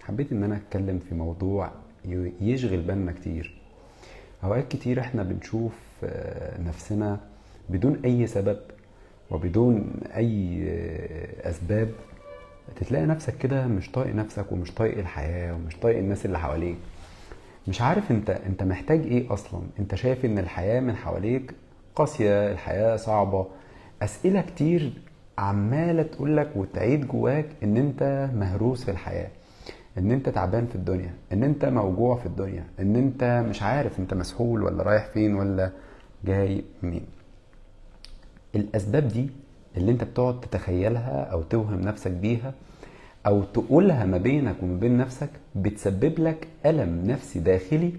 حبيت ان انا اتكلم في موضوع يشغل بالنا كتير. اوقات كتير احنا بنشوف نفسنا بدون اي سبب وبدون اي اسباب. تتلاقي نفسك كده مش طايق نفسك ومش طايق الحياة ومش طايق الناس اللي حواليك. مش عارف انت محتاج ايه اصلا. انت شايف ان الحياة من حواليك قاسية، الحياة صعبة، اسئلة كتير عمالة تقولك وتعيد جواك ان انت مهروس في الحياة، ان انت تعبان في الدنيا، ان انت موجوع في الدنيا، ان انت مش عارف انت مسحول ولا رايح فين ولا جاي منين. الاسباب دي اللي انت بتقعد تتخيلها او توهم نفسك بيها او تقولها ما بينك وما بين نفسك بتسبب لك ألم نفسي داخلي،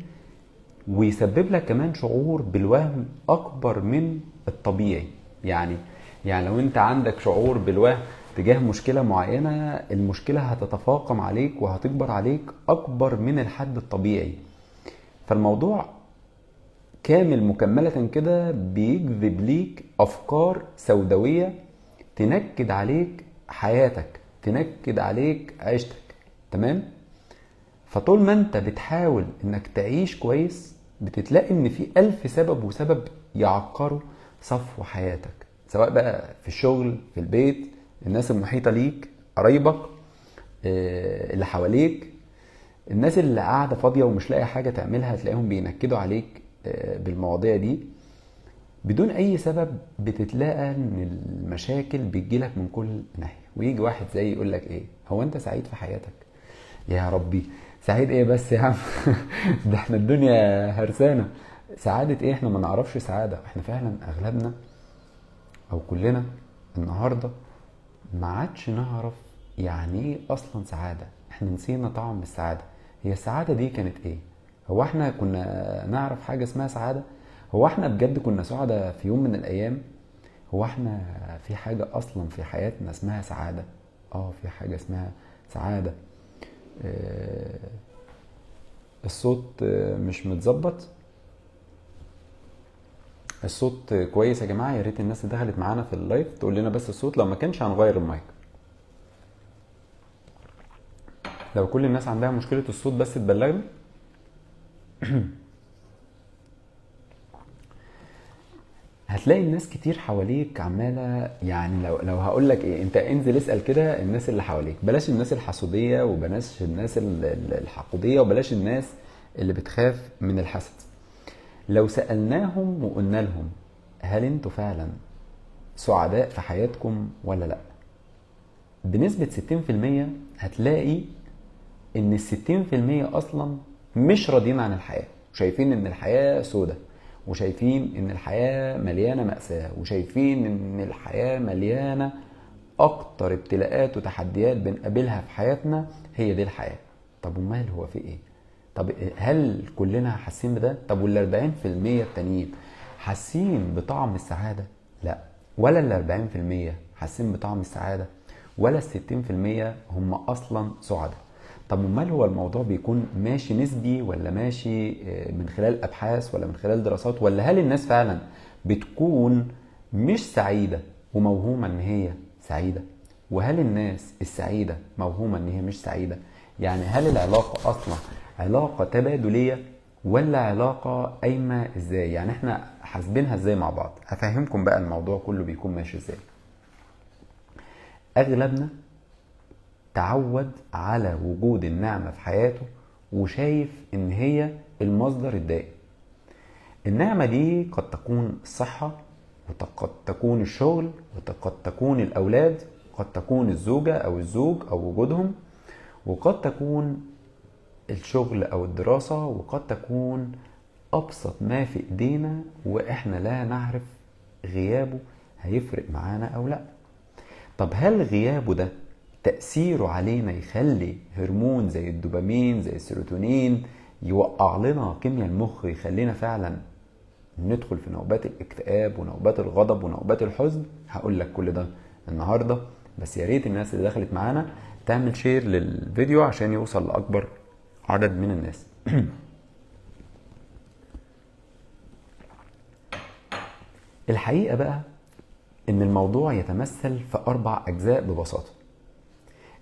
ويسبب لك كمان شعور بالوهم اكبر من الطبيعي. يعني لو انت عندك شعور بالوهم تجاه مشكلة معينة، المشكلة هتتفاقم عليك وهتكبر عليك اكبر من الحد الطبيعي. فالموضوع كامل مكملة كده بيجذب ليك افكار سوداوية تنكد عليك حياتك، تنكد عليك عيشتك. تمام؟ فطول ما انت بتحاول انك تعيش كويس بتتلاقي ان في 1000 سبب وسبب يعكروا صفو حياتك، سواء بقى في الشغل، في البيت، الناس المحيطة ليك، قرايبك، اللي حواليك. الناس اللي قاعدة فاضية ومش لاقي حاجة تعملها تلاقيهم بينكدوا عليك بالمواضيع دي بدون اي سبب. بتتلاقى ان المشاكل بتجيلك من كل ناحية، ويجي واحد زي يقولك ايه، هو انت سعيد في حياتك؟ يا ربي، سعيد ايه بس يا عم؟ ده احنا الدنيا هرسانة. سعادة ايه؟ احنا ما نعرفش سعادة. احنا فعلا اغلبنا او كلنا النهاردة ما عادش نعرف يعني ايه اصلا سعادة. احنا نسينا طعم السعادة. هي السعادة دي كانت ايه؟ هو احنا كنا نعرف حاجة اسمها سعادة؟ هو احنا بجد كنا سعداء في يوم من الايام؟ هو احنا في حاجة اصلا في حياتنا اسمها سعادة؟ اه، في حاجة اسمها سعادة. آه، الصوت مش متظبط. الصوت كويس يا جماعه؟ يا ريت الناس اللي دخلت معانا في اللايف تقول لنا بس الصوت، لو ما كانش هنغير المايك. لو كل الناس عندها مشكله الصوت بس تبلغنا. هتلاقي الناس كتير حواليك عماله، يعني لو هقول لك ايه، انت انزل اسال كده الناس اللي حواليك، بلاش الناس الحسوديه وبلاش الناس الحقوديه وبلاش الناس اللي بتخاف من الحسد. لو سالناهم وقلنا لهم هل انتوا فعلا سعداء في حياتكم ولا لا، بنسبة 60% هتلاقي ان 60% اصلا مش راضيين عن الحياة، وشايفين ان الحياة سودة، وشايفين ان الحياة مليانة مأساة، وشايفين ان الحياة مليانة اكتر ابتلاءات وتحديات بنقابلها في حياتنا هي دي الحياة. طب ومال هو في ايه؟ طب هل كلنا حاسين بده؟ طب وال40% التانيين حاسين بطعم السعادة؟ لا. ولا ال40% حاسين بطعم السعادة، ولا ال60% هم اصلا سعداء. طب امال هو الموضوع بيكون ماشي نسبي، ولا ماشي من خلال ابحاث، ولا من خلال دراسات، ولا هل الناس فعلا بتكون مش سعيدة وموهومة ان هي سعيدة؟ وهل الناس السعيدة موهومة ان هي مش سعيدة؟ يعني هل العلاقة اصلا علاقة تبادلية ولا علاقة قايمة ازاي؟ يعني احنا حاسبينها ازاي مع بعض؟ هفهمكم بقى الموضوع كله بيكون ماشي ازاي. اغلبنا تعود على وجود النعمة في حياته وشايف ان هي المصدر الدائم. النعمة دي قد تكون الصحة، وقد تكون الشغل، وقد تكون الأولاد، قد تكون الزوجة أو الزوج أو وجودهم، وقد تكون الشغل أو الدراسة، وقد تكون أبسط ما في إيدينا وإحنا لا نعرف غيابه هيفرق معانا أو لأ. طب هل غيابه ده تأثيره علينا يخلي هرمون زي الدوبامين زي السيروتونين يوقع لنا كيمياء المخ يخلينا فعلا ندخل في نوبات الاكتئاب ونوبات الغضب ونوبات الحزن؟ هقول لك كل ده النهارده، بس يا ريت الناس اللي دخلت معانا تعمل شير للفيديو عشان يوصل لأكبر عدد من الناس. الحقيقة بقى ان الموضوع يتمثل في 4 أجزاء ببساطة.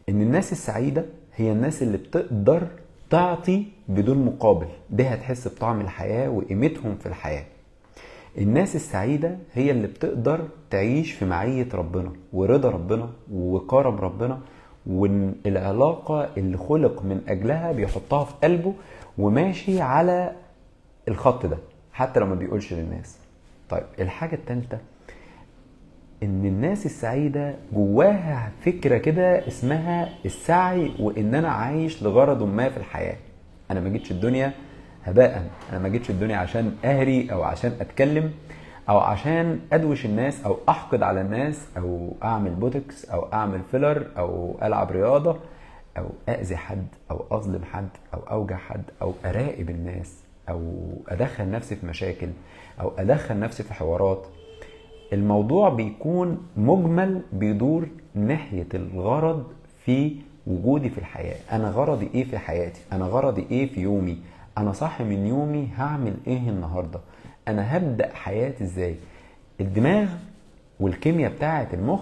ان الناس السعيدة هي الناس اللي بتقدر تعطي بدون مقابل، دي هتحس بطعم الحياة وقيمتهم في الحياة. الناس السعيدة هي اللي بتقدر تعيش في معية ربنا ورضا ربنا وكرم ربنا، والعلاقة اللي خلق من أجلها بيحطها في قلبه وماشي على الخط ده حتى لو ما بيقولش للناس. طيب الحاجة الثالثة، ان الناس السعيدة جواها فكرة كده اسمها السعي، وان انا عايش لغرض ما في الحياة. انا ما جيتش الدنيا هباء، انا ما جيتش الدنيا عشان اهري او عشان اتكلم او عشان ادوش الناس او احقد على الناس او اعمل بوتوكس او اعمل فيلر او العب رياضة او اذي حد او اظلم حد او اوجع حد او اراقب الناس او ادخل نفسي في مشاكل او ادخل نفسي في حوارات. الموضوع بيكون مجمل بيدور ناحية الغرض في وجودي في الحياة. انا غرضي ايه في حياتي؟ انا غرضي ايه في يومي؟ انا صاحي من يومي هعمل ايه النهاردة؟ انا هبدأ حياتي ازاي؟ الدماغ والكيمياء بتاعة المخ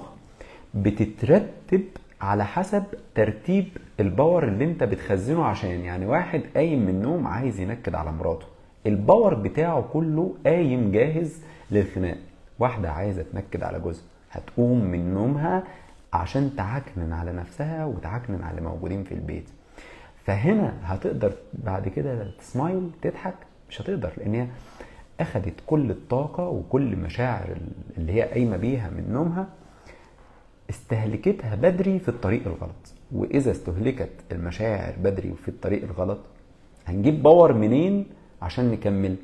بتترتب على حسب ترتيب الباور اللي انت بتخزنه. عشان يعني واحد قايم من النوم عايز ينكد على مراته، الباور بتاعه كله قايم جاهز للخناق. واحدة عايزة تنكد على جوزها هتقوم من نومها عشان تعكنن على نفسها وتعكنن على الموجودين في البيت. فهنا هتقدر بعد كده تسمايل تضحك؟ مش هتقدر، لان هي اخدت كل الطاقة وكل مشاعر اللي هي قايمة بيها من نومها، استهلكتها بدري في الطريق الغلط. واذا استهلكت المشاعر بدري وفي الطريق الغلط هنجيب باور منين عشان نكمل؟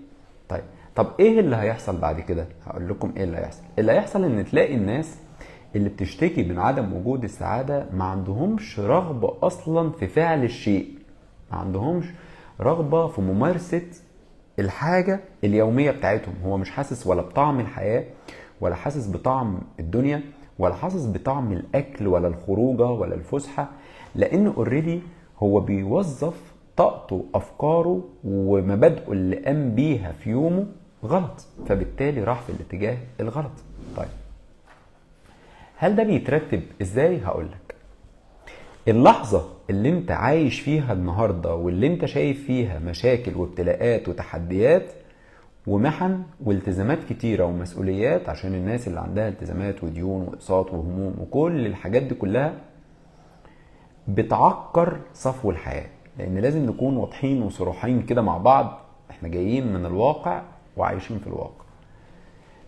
طب ايه اللي هيحصل بعد كده؟ هقول لكم ايه اللي هيحصل. اللي هيحصل ان تلاقي الناس اللي بتشتكي من عدم وجود السعادة ما عندهمش رغبة اصلا في فعل الشيء، ما عندهمش رغبة في ممارسة الحاجة اليومية بتاعتهم. هو مش حاسس ولا بطعم الحياة ولا حاسس بطعم الدنيا ولا حاسس بطعم الاكل ولا الخروجة ولا الفسحة، لان اوريدي هو بيوظف طاقته افكاره ومبادئه اللي قام بيها في يومه غلط، فبالتالي راح في الاتجاه الغلط. طيب هل ده بيترتب ازاي؟ هقولك. اللحظة اللي انت عايش فيها النهاردة واللي انت شايف فيها مشاكل وابتلاءات وتحديات ومحن والتزامات كتيرة ومسؤوليات، عشان الناس اللي عندها التزامات وديون واقساط وهموم وكل الحاجات دي كلها بتعكر صفو الحياة. لان لازم نكون واضحين وصروحين كده مع بعض، احنا جايين من الواقع وعايشين في الواقع.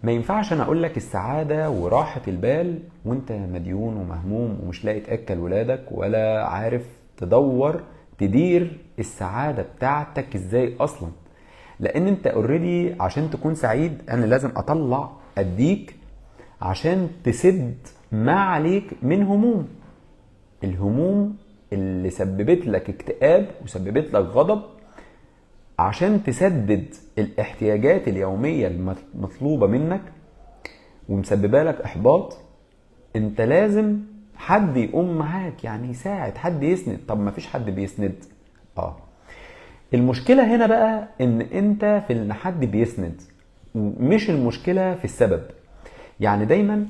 ما ينفعش انا اقول لك السعادة وراحة البال وانت مديون ومهموم ومش لاقي تأكل ولادك ولا عارف تدور تدير السعادة بتاعتك ازاي اصلا. لان انت اوريدي عشان تكون سعيد انا لازم اطلع اديك عشان تسد ما عليك من هموم. الهموم اللي سببت لك اكتئاب وسببت لك غضب، عشان تسدد الاحتياجات اليومية المطلوبة منك ومسببة لك احباط، انت لازم حد يقوم معاك، يعني يساعد، حد يسند. طب ما فيش حد بيسند. المشكلة هنا بقى ان انت في ان حد بيسند، مش المشكلة في السبب. يعني دايما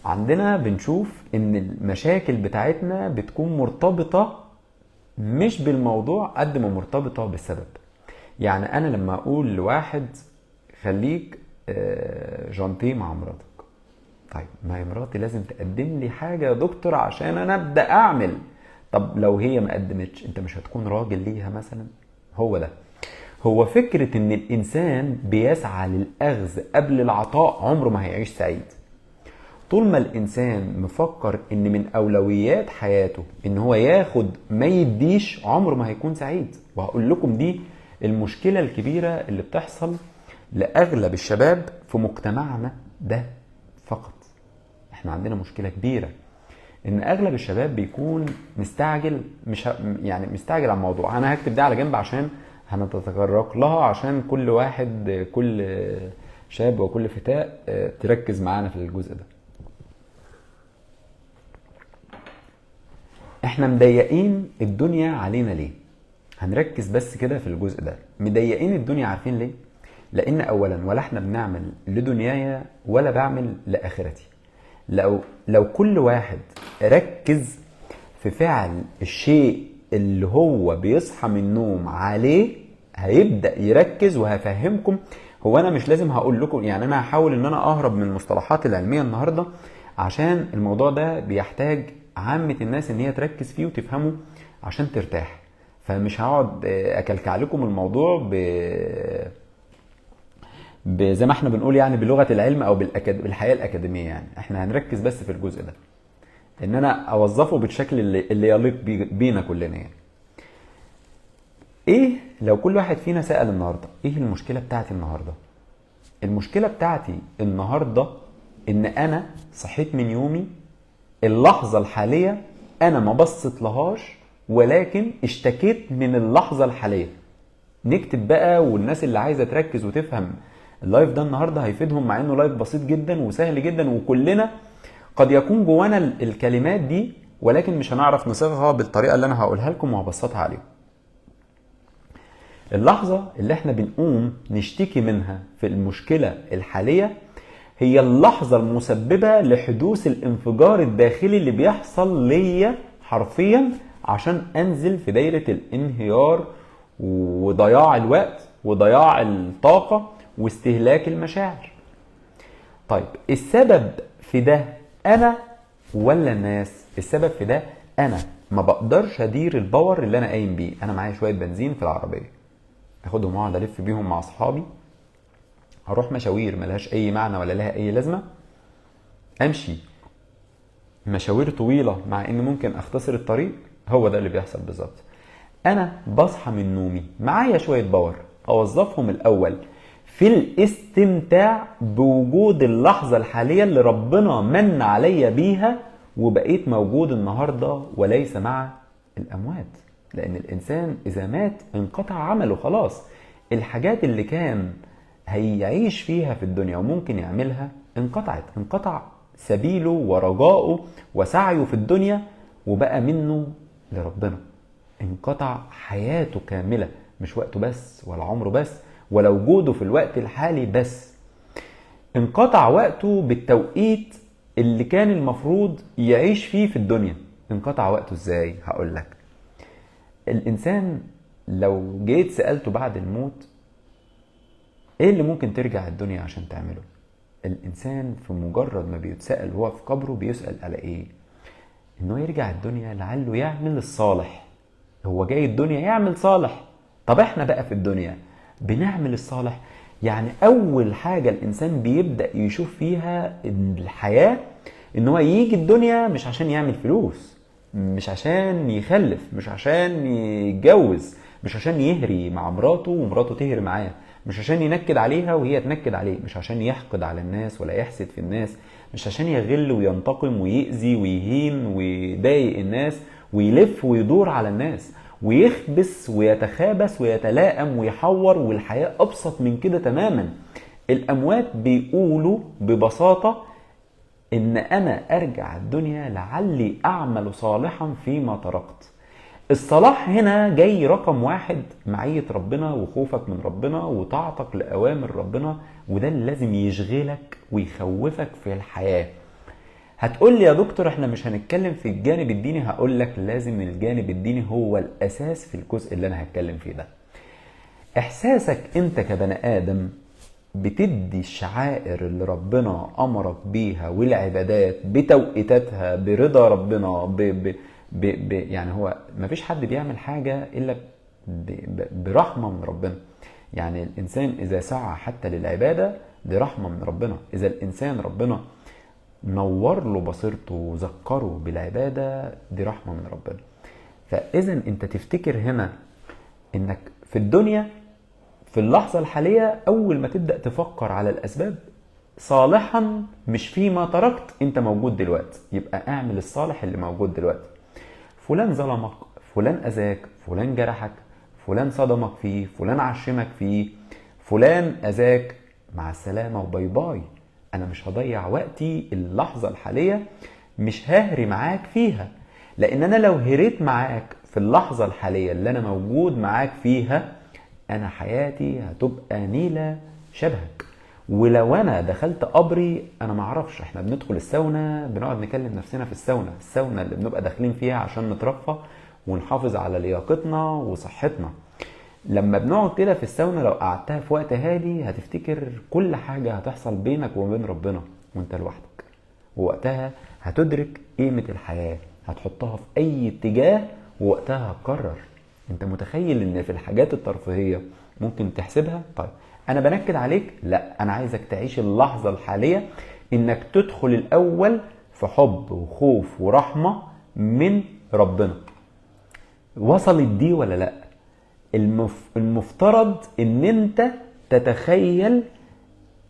عندنا بنشوف ان المشاكل بتاعتنا بتكون مرتبطة مش بالموضوع قد ما مرتبطة بالسبب. يعني انا لما اقول لواحد خليك جانتي مع مراتك، طيب ما هي مراتي لازم تقدم لي حاجة يا دكتور عشان انا ابدأ اعمل. طب لو هي ما قدمتش انت مش هتكون راجل ليها مثلا؟ هو فكرة ان الانسان بيسعى للاخذ قبل العطاء عمره ما هيعيش سعيد. طول ما الانسان مفكر ان من اولويات حياته ان هو ياخد ما يديش عمره ما هيكون سعيد. وهقول لكم دي المشكلة الكبيرة اللي بتحصل لأغلب الشباب في مجتمعنا ده فقط. احنا عندنا مشكلة كبيرة ان اغلب الشباب بيكون مستعجل، يعني مستعجل على الموضوع. انا هكتب ده على جنب عشان هنتطرق لها، عشان كل واحد كل شاب وكل فتاة تركز معانا في الجزء ده. احنا مضيقين الدنيا علينا ليه؟ هنركز بس كده في الجزء ده. مضيقين الدنيا عارفين ليه؟ لان اولا ولا احنا بنعمل لدنياي ولا بعمل لاخرتي. لو كل واحد ركز في فعل الشيء اللي هو بيصحى من النوم عليه هيبدأ يركز. وهفهمكم، هو انا مش لازم هقول لكم، يعني انا هحاول ان انا اهرب من المصطلحات العلمية النهاردة عشان الموضوع ده بيحتاج عامة الناس ان هي تركز فيه وتفهمه عشان ترتاح. فمش هقعد اكلكع لكم الموضوع زي ما احنا بنقول يعني بلغة العلم او بالحياة الاكاديمية. يعني احنا هنركز بس في الجزء ده ان انا اوظفه بالشكل اللي يليق بينا كلنا. يعني ايه لو كل واحد فينا سأل النهاردة ايه المشكلة بتاعتي النهاردة؟ المشكلة بتاعتي النهاردة ان انا صحيت من يومي اللحظة الحالية انا ما بصت لهاش، ولكن اشتكيت من اللحظة الحالية. نكتب بقى، والناس اللي عايزة تركز وتفهم اللايف ده النهاردة هيفيدهم، مع انه لايف بسيط جدا وسهل جدا، وكلنا قد يكون جوانا الكلمات دي ولكن مش هنعرف نصيغها بالطريقة اللي انا هقولها لكم وهبسطها عليكم. اللحظة اللي احنا بنقوم نشتكي منها في المشكلة الحالية هي اللحظة المسببة لحدوث الانفجار الداخلي اللي بيحصل ليا حرفيا عشان انزل في دايرة الانهيار وضياع الوقت وضياع الطاقة واستهلاك المشاعر. طيب السبب في ده انا ولا الناس؟ السبب في ده انا ما بقدرش ادير الباور اللي انا قايم بيه. انا معايا شوية بنزين في العربية، اخدهم واقعد الف بيهم مع اصحابي، هروح مشاوير ملهاش اي معنى ولا لها اي لازمة، امشي مشاوير طويلة مع ان ممكن اختصر الطريق. هو ده اللي بيحصل بالظبط. انا بصحى من نومي معايا شوية باور، اوظفهم الاول في الاستمتاع بوجود اللحظة الحالية اللي ربنا من عليا بيها وبقيت موجود النهاردة، وليس مع الاموات. لان الانسان اذا مات انقطع عمله خلاص. الحاجات اللي كان هيعيش فيها في الدنيا وممكن يعملها انقطع سبيله ورجاؤه وسعيه في الدنيا وبقى منه لربنا. انقطع حياته كاملة، مش وقته بس ولا عمره بس ولا وجوده في الوقت الحالي بس. انقطع وقته بالتوقيت اللي كان المفروض يعيش فيه في الدنيا. انقطع وقته ازاي؟ هقولك. الانسان لو جيت سألته بعد الموت ايه اللي ممكن ترجع الدنيا عشان تعمله؟ الانسان في مجرد ما بيتسأل وهو في قبره بيسأل على ايه؟ انه يرجع الدنيا لعله يعمل الصالح. هو جاي الدنيا يعمل صالح. طب احنا بقى في الدنيا بنعمل الصالح. يعني اول حاجة الانسان بيبدأ يشوف فيها الحياة ان هو يجي الدنيا مش عشان يعمل فلوس، مش عشان يخلف، مش عشان يتجوز، مش عشان يهري مع مراته ومراته تهري معاه، مش عشان ينكد عليها وهي تنكد عليه، مش عشان يحقد على الناس ولا يحسد في الناس، مش عشان يغل وينتقم ويأذي ويهين ويضايق الناس ويلف ويدور على الناس ويخبس ويتخابس ويتلائم ويحور. والحياة أبسط من كده تماما. الأموات بيقولوا ببساطة إن أنا أرجع الدنيا لعلي أعمل صالحا فيما تركت. الصلاح هنا جاي رقم واحد معية ربنا وخوفك من ربنا وطاعتك لأوامر ربنا، وده اللي لازم يشغلك ويخوفك في الحياة. هتقول لي يا دكتور احنا مش هنتكلم في الجانب الديني. هقول لك لازم الجانب الديني هو الأساس في الجزء اللي أنا هتكلم فيه ده. إحساسك أنت كبني آدم بتدي الشعائر اللي ربنا أمرك بيها والعبادات بتوقيتاتها برضا ربنا يعني هو مفيش حد بيعمل حاجة إلا برحمة من ربنا. يعني الإنسان إذا سعى حتى للعبادة دي رحمة من ربنا. إذا الإنسان ربنا نور له بصيرته وذكره بالعبادة دي رحمة من ربنا. فإذا أنت تفتكر هنا إنك في الدنيا في اللحظة الحالية أول ما تبدأ تفكر على الأسباب صالحا مش فيما تركت. أنت موجود دلوقتي يبقى اعمل الصالح اللي موجود دلوقتي. فلان ظلمك، فلان أذاك، فلان جرحك، فلان صدمك فيه، فلان عشمك فيه، فلان أذاك، مع السلامة وباي باي. أنا مش هضيع وقتي اللحظة الحالية، مش ههري معاك فيها. لأن أنا لو هريت معاك في اللحظة الحالية اللي أنا موجود معاك فيها أنا حياتي هتبقى نيلة شبهك. ولو انا دخلت قبري انا ما اعرفش. احنا بندخل الساونا بنقعد نكلم نفسنا في الساونا اللي بنبقى داخلين فيها عشان نترفه ونحافظ على لياقتنا وصحتنا. لما بنقعد كده في الساونا لو قعدتها في وقت هادي هتفتكر كل حاجة هتحصل بينك وبين ربنا وانت لوحدك، ووقتها هتدرك قيمة الحياة، هتحطها في اي اتجاه ووقتها هتقرر. انت متخيل ان في الحاجات الترفيهية ممكن تحسبها؟ طيب انا بنكد عليك؟ لا، انا عايزك تعيش اللحظة الحالية انك تدخل الاول في حب وخوف ورحمة من ربنا. وصلت دي ولا لا؟ المفترض ان انت تتخيل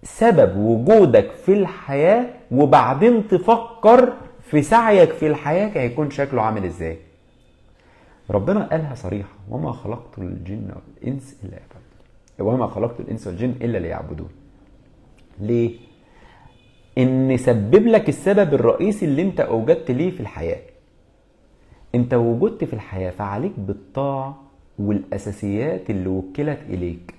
سبب وجودك في الحياة وبعدين تفكر في سعيك في الحياة هيكون شكله عامل ازاي. ربنا قالها صريحة: وما خلقت الجن والإنس إلا وما خلقت الإنس والجن إلا ليعبدون. ليه؟ إن سبب لك السبب الرئيسي اللي انت أوجدت ليه في الحياة. انت وجدت في الحياة فعليك بالطاعة والأساسيات اللي وكلت إليك.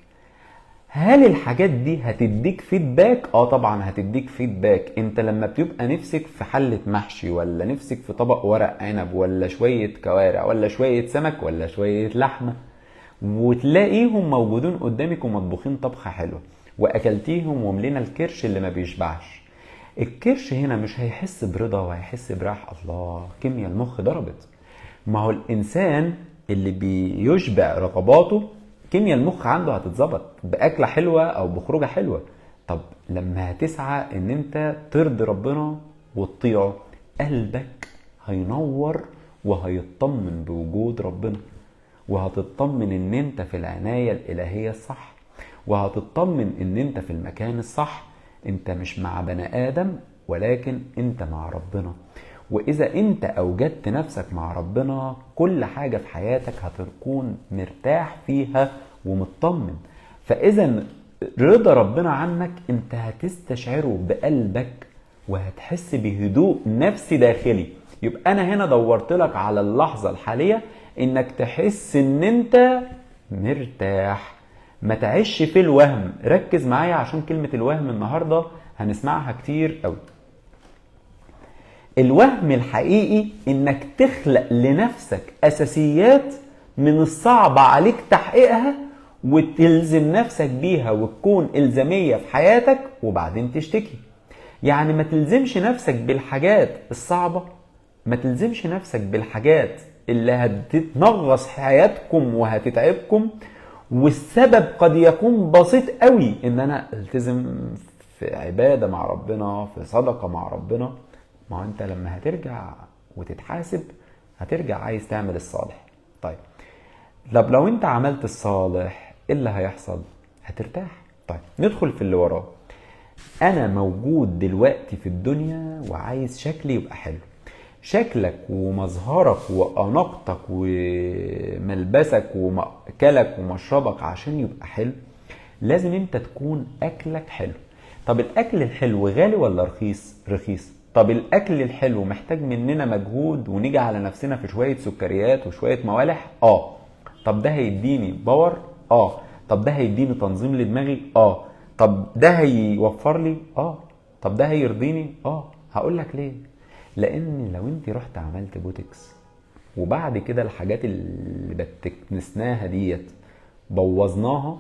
هل الحاجات دي هتديك فيدباك؟ طبعا هتديك فيدباك. انت لما بتبقى نفسك في حلة محشي، ولا نفسك في طبق ورق عنب، ولا شوية كوارع، ولا شوية سمك، ولا شوية لحمة، وتلاقيهم موجودين قدامك ومطبوخين طبخة حلوة واكلتيهم وملينا الكرش اللي ما بيشبعش، الكرش هنا مش هيحس برضا وهيحس براح. الله، كيمياء المخ ضربت. ما هو الانسان اللي بيشبع رغباته كيمياء المخ عنده هتتظبط باكله حلوه او بخروجه حلوه. طب لما هتسعى ان انت ترضي ربنا وتطيعه، قلبك هينور وهيطمن بوجود ربنا، وهتطمن ان انت في العنايه الالهيه الصح، وهتطمن ان انت في المكان الصح. انت مش مع بني ادم ولكن انت مع ربنا. واذا انت اوجدت نفسك مع ربنا كل حاجة في حياتك هتكون مرتاح فيها ومطمن. فاذا رضا ربنا عنك انت هتستشعره بقلبك وهتحس بهدوء نفسي داخلي. يبقى انا هنا دورت لك على اللحظة الحالية انك تحس ان انت مرتاح، ما تعيش في الوهم. ركز معايا عشان كلمة الوهم النهاردة هنسمعها كتير قوي. الوهم الحقيقي انك تخلق لنفسك اساسيات من الصعب عليك تحقيقها وتلزم نفسك بيها وتكون الزامية في حياتك وبعدين تشتكي. يعني ما تلزمش نفسك بالحاجات الصعبة، ما تلزمش نفسك بالحاجات اللي هتتنغص حياتكم وهتتعبكم، والسبب قد يكون بسيط قوي ان انا التزم في عبادة مع ربنا، في صدقة مع ربنا. ما هو انت لما هترجع وتتحاسب هترجع عايز تعمل الصالح. طيب لو انت عملت الصالح ايه اللي هيحصل؟ هترتاح. طيب ندخل في اللي وراه. انا موجود دلوقتي في الدنيا وعايز شكلي يبقى حلو. شكلك ومظهرك واناقتك وملبسك ومأكلك ومشربك عشان يبقى حلو لازم انت تكون اكلك حلو. طب الاكل الحلو غالي ولا رخيص؟ رخيص. طب الاكل الحلو محتاج مننا مجهود ونيجي على نفسنا في شوية سكريات وشوية موالح؟ طب ده هيديني باور؟ طب ده هيديني تنظيم لدماغي؟ طب ده هيوفر لي؟ طب ده هيرضيني؟ هقول لك ليه. لان لو انت رحت عملت بوتكس وبعد كده الحاجات اللي بتكنسناها ديت بوظناها،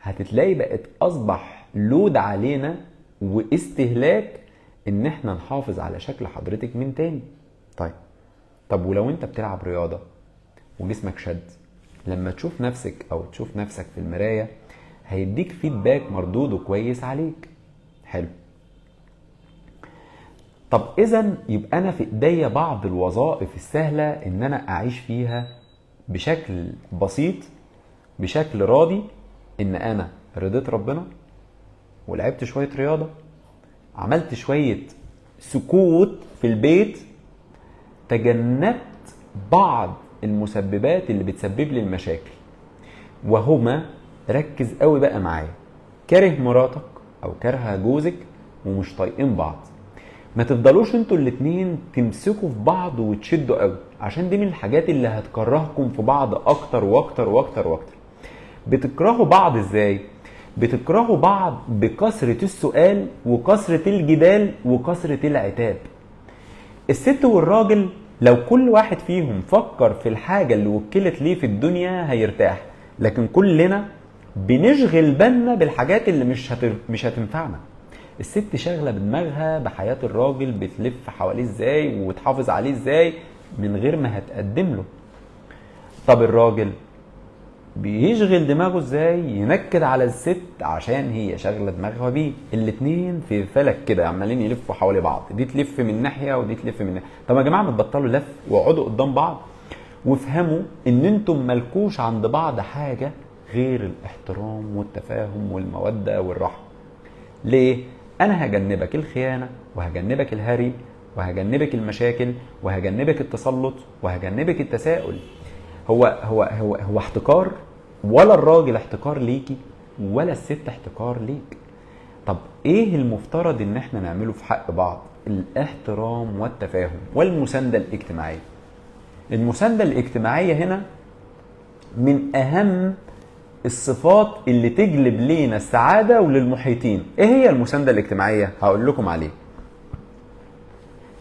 هتتلاقي بقت اصبح لود علينا واستهلاك ان احنا نحافظ على شكل حضرتك من تاني. طب ولو انت بتلعب رياضة وجسمك شد، لما تشوف نفسك او تشوف نفسك في المراية هيديك فيدباك مردوده كويس عليك. حلو. طب اذا يبقى انا في ايديا بعض الوظائف السهلة ان انا اعيش فيها بشكل بسيط بشكل راضي، ان انا رضيت ربنا ولعبت شوية رياضة، عملت شوية سكوت في البيت، تجنبت بعض المسببات اللي بتسبب لي المشاكل. وهما ركز قوي بقى معايا، كاره مراتك او كاره جوزك ومش طايقين بعض. ما تفضلوش انتوا الاتنين تمسكوا في بعض وتشدوا قوي، عشان دي من الحاجات اللي هتكرهكم في بعض اكتر واكتر واكتر واكتر. بتكرهوا بعض ازاي؟ بتكرهوا بعض بكثرة السؤال وكثرة الجدال وكثرة العتاب. الست والراجل لو كل واحد فيهم فكر في الحاجة اللي وكلت ليه في الدنيا هيرتاح، لكن كلنا بنشغل بالنا بالحاجات اللي مش هتنفعنا. الست شاغلة بدماغها بحياة الراجل، بتلف حواليه ازاي وتحافظ عليه ازاي من غير ما هتقدم له. طب الراجل بيشغل دماغه ازاي ينكد على الست عشان هي شاغله دماغها بيه. الاتنين في فلك كده عمالين يلفوا حوالي بعض، دي تلف من ناحيه ودي تلف من ناحيه. طب يا جماعه ما تبطلوا لف واقعدوا قدام بعض وافهموا ان انتم مالكوش عند بعض حاجه غير الاحترام والتفاهم والموده والرحمه. ليه؟ انا هجنبك الخيانه وهجنبك الهري وهجنبك المشاكل وهجنبك التسلط وهجنبك التساؤل. هو احتكار؟ ولا الراجل احتكار ليكي ولا الست احتكار ليك. طب ايه المفترض ان احنا نعمله في حق بعض؟ الاحترام والتفاهم والمساندة الاجتماعية. المساندة الاجتماعية هنا من اهم الصفات اللي تجلب لينا السعادة وللمحيطين. ايه هي المساندة الاجتماعية؟ هقول لكم عليه.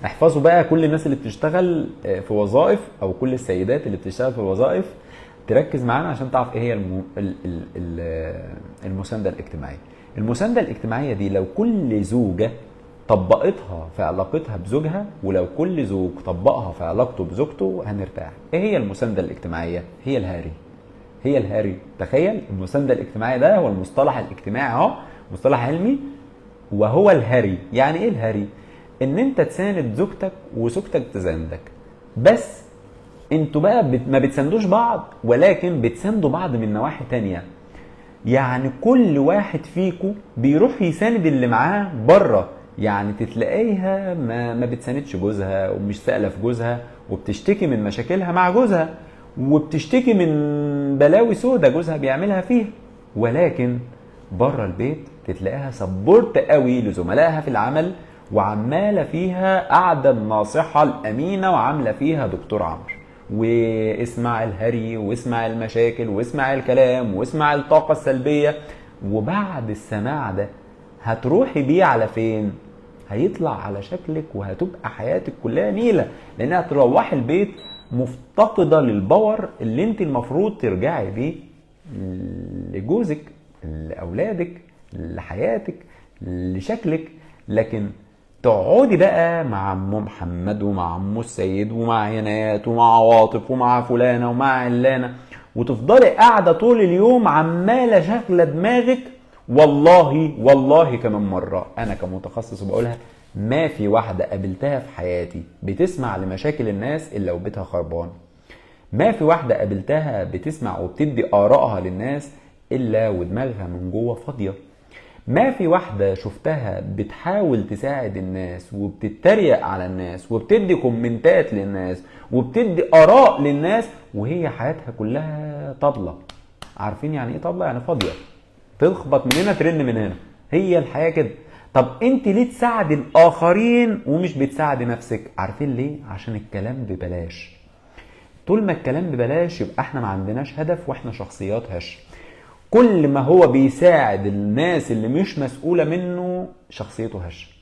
احفظوا بقى كل الناس اللي بتشتغل في وظائف او كل السيدات اللي بتشتغل في الوظائف تركز معانا عشان تعرف ايه هي المساندة الاجتماعية. المساندة الاجتماعية دي لو كل زوجة طبقتها في علاقتها بزوجها ولو كل زوج طبقها في علاقته بزوجته هنرتاح. ايه هي المساندة الاجتماعية؟ هي الهاري. هي الهاري. تخيل المساندة الاجتماعية ده هو المصطلح الاجتماعي اهو، مصطلح علمي، وهو الهاري. يعني ايه الهاري؟ ان انت تساند زوجتك وزوجتك تساندك، بس انتوا بقى ما بتساندوش بعض ولكن بتساندوا بعض من نواحي تانية. يعني كل واحد فيكو بيروح يساند اللي معاه بره. يعني تتلاقيها ما بتساندش جوزها ومش سائله في جوزها وبتشتكي من مشاكلها مع جوزها وبتشتكي من بلاوي سودة جوزها بيعملها فيها، ولكن بره البيت تتلاقيها سبورت قوي لزملائها في العمل وعماله فيها قاعده الناصحه الامينه وعامله فيها دكتور عمرو، واسمع الهري واسمع المشاكل واسمع الكلام واسمع الطاقه السلبيه. وبعد السماع ده هتروحي بيه على فين؟ هيطلع على شكلك وهتبقى حياتك كلها نيله، لانها تروحي البيت مفتقده للباور اللي انت المفروض ترجعي بيه لجوزك، لاولادك، لحياتك، لشكلك. لكن تقعدي بقى مع ام محمد ومع ام السيد ومع هنات ومع عواطف ومع فلانه ومع علانه وتفضلي قاعده طول اليوم عماله شغله دماغك. والله كمان مره انا كمتخصص وبقولها، ما في واحده قابلتها في حياتي بتسمع لمشاكل الناس الا وبيتها خربان. ما في واحده قابلتها بتسمع وبتدي آرائها للناس الا ودماغها من جوه فاضيه. ما في واحدة شفتها بتحاول تساعد الناس وبتتريق على الناس وبتدي كومنتات للناس وبتدي آراء للناس وهي حياتها كلها طبلة. عارفين يعني ايه طبلة؟ يعني فاضية، تخبط من هنا ترن من هنا. هي الحياة كده. طب انت ليه تساعد الآخرين ومش بتساعد نفسك؟ عارفين ليه؟ عشان الكلام ببلاش. طول ما الكلام ببلاش يبقى احنا ما عندناش هدف واحنا شخصيات هش. كل ما هو بيساعد الناس اللي مش مسؤولة منه شخصيته هش.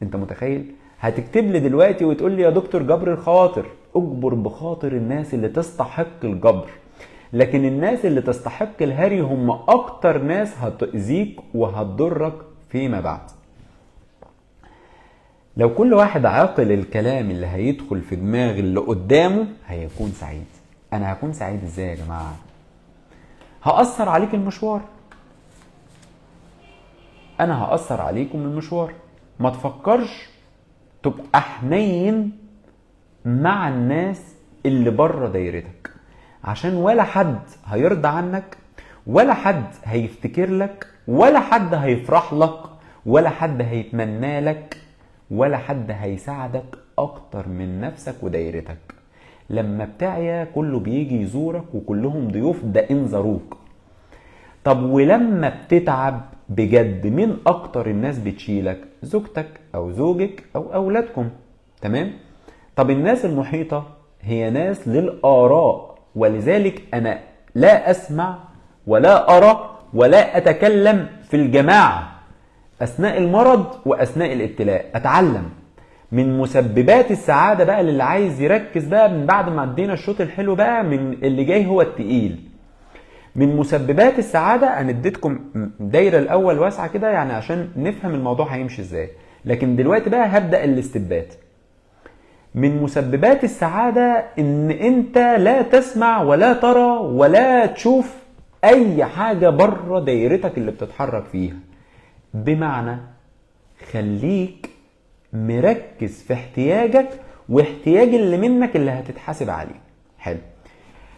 انت متخيل؟ هتكتب لي دلوقتي وتقول لي يا دكتور جبر الخواطر. اجبر بخاطر الناس اللي تستحق الجبر، لكن الناس اللي تستحق الهري هم اكتر ناس هتأذيك وهتضرك فيما بعد. لو كل واحد عاقل الكلام اللي هيدخل في دماغ اللي قدامه هيكون سعيد. انا هكون سعيد ازاي يا جماعة؟ هأثر عليك المشوار. انا هأثر عليكم المشوار. ما تفكرش تبقى حنين مع الناس اللي بره دايرتك، عشان ولا حد هيرضى عنك ولا حد هيفتكر لك ولا حد هيفرح لك ولا حد هيتمنى لك ولا حد هيساعدك اكتر من نفسك ودايرتك. لما بتعيا كله بيجي يزورك وكلهم ضيوف ده ان زاروك. طب ولما بتتعب بجد مين اكتر الناس بتشيلك؟ زوجتك او زوجك او اولادكم. تمام؟ طب الناس المحيطة هي ناس للآراء، ولذلك انا لا اسمع ولا ارى ولا اتكلم في الجماعة أثناء المرض وأثناء الابتلاء. أتعلم من مسببات السعادة بقى اللي عايز يركز بقى من بعد ما ادينا الشوط الحلو بقى، من اللي جاي هو التقيل. من مسببات السعادة أنا اديتكم دايرة الأول واسعة كده يعني عشان نفهم الموضوع هيمشي ازاي، لكن دلوقتي بقى هبدأ الاستبات. من مسببات السعادة ان انت لا تسمع ولا ترى ولا تشوف اي حاجة بره دايرتك اللي بتتحرك فيها. بمعنى خليك مركز في احتياجك واحتياج اللي منك اللي هتتحاسب عليه. حلو.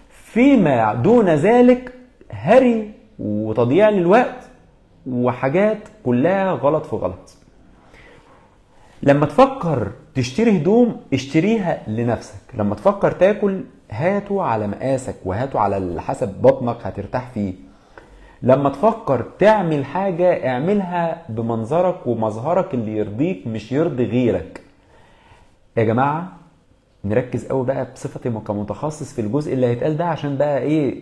فيما دون ذلك هري وتضييع للوقت وحاجات كلها غلط في غلط. لما تفكر تشتري هدوم اشتريها لنفسك، لما تفكر تاكل هاته على مقاسك وهاته على حسب بطنك هترتاح فيه. لما تفكر تعمل حاجة اعملها بمنظرك ومظهرك اللي يرضيك مش يرضي غيرك. يا جماعة نركز قوي بقى بصفتي كمتخصص في الجزء اللي هيتقال ده، عشان بقى ايه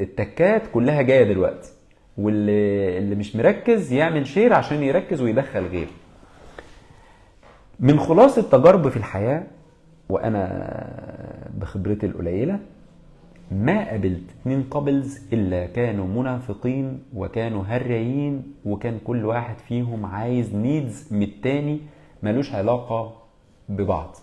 التكات كلها جاية دلوقتي، واللي مش مركز يعمل شير عشان يركز ويدخل غيره. من خلاصة تجارب في الحياة وانا بخبرتي القليلة، ما قابلت 2 كابلز الا كانوا منافقين وكانوا هريين، وكان كل واحد فيهم عايز نيدز من التاني ملوش علاقة ببعض.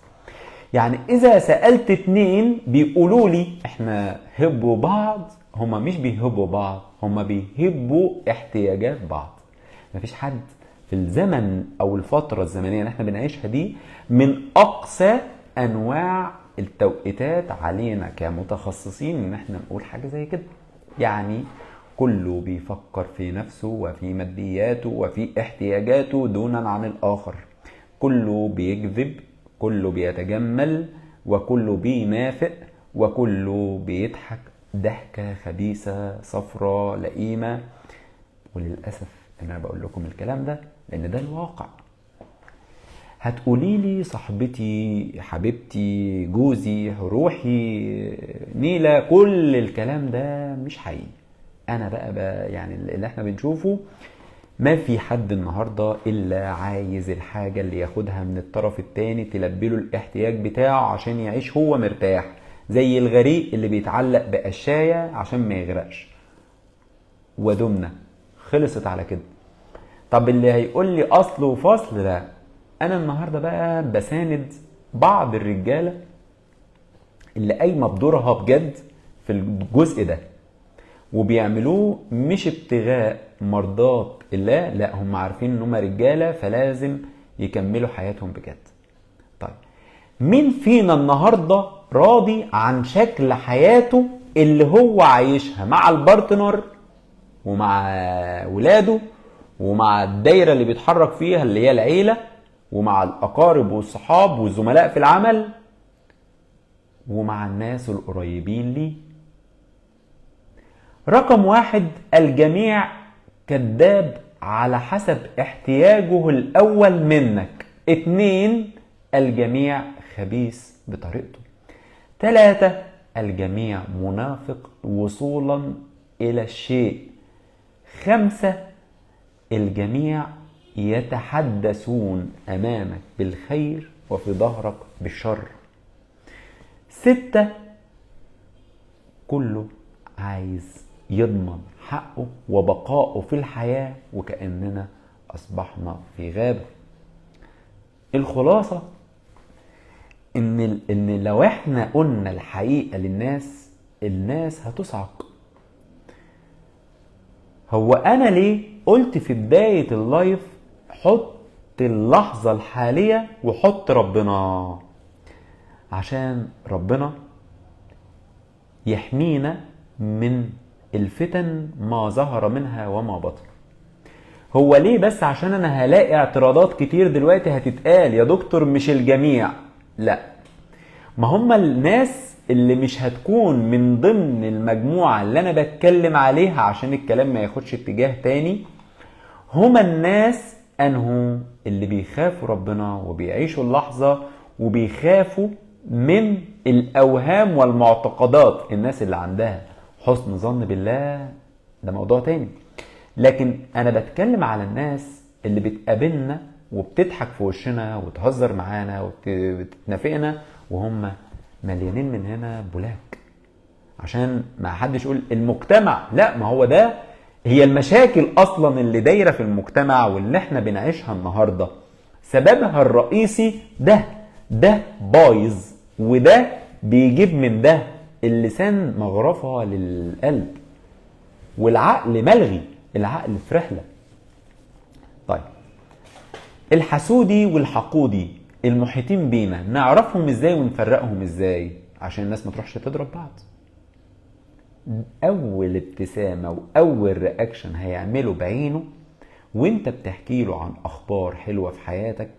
يعني اذا سألت 2 بيقولوا لي احنا هبوا بعض، هما مش بيهبوا بعض، هما بيهبوا احتياجات بعض. مفيش حد في الزمن او الفترة الزمنية اللي احنا بنعيشها دي من اقصى انواع التوقيتات علينا كمتخصصين ان احنا نقول حاجة زي كده. يعني كله بيفكر في نفسه وفي مادياته وفي احتياجاته دونا عن الاخر. كله بيكذب، كله بيتجمل، وكله بينافق، وكله بيضحك ضحكة خبيثة صفرة لئيمة. وللأسف أنا بقول لكم الكلام ده لأن ده الواقع. هتقولي لي صاحبتي حبيبتي جوزي روحي نيلة، كل الكلام ده مش حقيقي. أنا بقى يعني اللي احنا بنشوفه ما في حد النهاردة إلا عايز الحاجة اللي ياخدها من الطرف التاني تلبيله الاحتياج بتاعه عشان يعيش هو مرتاح، زي الغريق اللي بيتعلق بقشاية عشان ما يغرقش. ودمنا خلصت على كده. طب اللي هيقول لي أصل وفصل، لا. أنا النهاردة بقى بساند بعض الرجالة اللي قايمة بدورها بجد في الجزء ده، وبيعملوه مش ابتغاء مرضات الله، لا، هم عارفين ان هم رجالة فلازم يكملوا حياتهم بجد. طيب مين فينا النهاردة راضي عن شكل حياته اللي هو عايشها مع البارتنر ومع ولاده ومع الدايرة اللي بيتحرك فيها اللي هي العيلة ومع الأقارب والصحاب والزملاء في العمل ومع الناس القريبين ليه؟ رقم 1، الجميع كذاب على حسب احتياجه الأول منك. 2، الجميع خبيث بطريقته. 3، الجميع منافق وصولا إلى الشيء. 5، الجميع يتحدثون أمامك بالخير وفي ظهرك بالشر. 6، كله عايز يضمن حقه وبقائه في الحياة وكأننا أصبحنا في غابة. الخلاصة إن لو احنا قلنا الحقيقة للناس، الناس هتصعق. هو أنا ليه قلت في بداية اللايف حط اللحظة الحالية وحط ربنا؟ عشان ربنا يحمينا من الفتن ما ظهر منها وما بطن. هو ليه بس؟ عشان انا هلاقي اعتراضات كتير دلوقتي هتتقال يا دكتور مش الجميع. لا، ما هم الناس اللي مش هتكون من ضمن المجموعة اللي انا بتكلم عليها عشان الكلام ما ياخدش اتجاه تاني، هم الناس انهم اللي بيخافوا ربنا وبيعيشوا اللحظة وبيخافوا من الاوهام والمعتقدات. الناس اللي عندها حسن ظن بالله ده موضوع تاني، لكن انا بتكلم على الناس اللي بتقابلنا وبتضحك في وشنا وتهزر معانا وبتتنافقنا وهم مليانين من هنا بولاك. عشان ما حدش يقول المجتمع، لا، ما هو ده هي المشاكل اصلا اللي دايره في المجتمع واللي احنا بنعيشها النهارده سببها الرئيسي ده بايظ، وده بيجيب من ده اللسان مغرفه للقلب والعقل ملغي، العقل في رحله. طيب الحسودي والحقودي المحيطين بينا نعرفهم ازاي ونفرقهم ازاي عشان الناس ما تروحش تضرب بعض؟ اول ابتسامه واول رياكشن هيعمله بعينه وانت بتحكي له عن اخبار حلوه في حياتك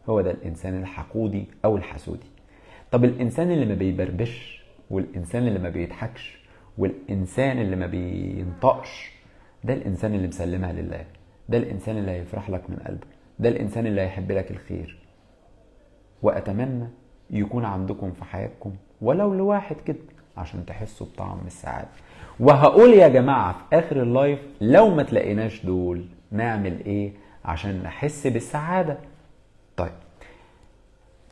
هو ده الانسان الحقودي او الحسودي. طب الانسان اللي ما بيبربش والانسان اللي ما بيضحكش والانسان اللي ما بينطقش، ده الانسان اللي مسلمها لله، ده الانسان اللي هيفرح لك من قلبه، ده الانسان اللي هيحب لك الخير. واتمنى يكون عندكم في حياتكم ولو لواحد كده عشان تحسوا بطعم السعادة. وهقول يا جماعة في اخر اللايف لو ما تلاقيناش دول نعمل ايه عشان نحس بالسعادة. طيب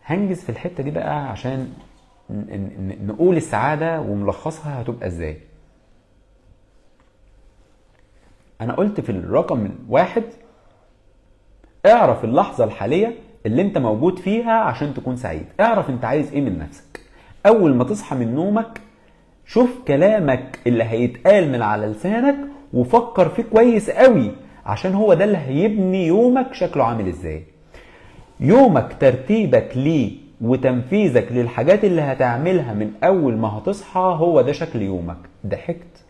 هنجز في الحتة دي بقى عشان نقول السعادة وملخصها هتبقى ازاي. انا قلت في الرقم 1 اعرف اللحظة الحالية اللي انت موجود فيها عشان تكون سعيد. اعرف انت عايز ايه من نفسك. اول ما تصحى من نومك شوف كلامك اللي هيتقال من على لسانك وفكر فيه كويس قوي عشان هو ده اللي هيبني يومك شكله عامل ازاي. يومك ترتيبك ليه وتنفيذك للحاجات اللي هتعملها من اول ما هتصحى هو ده شكل يومك. ضحكت،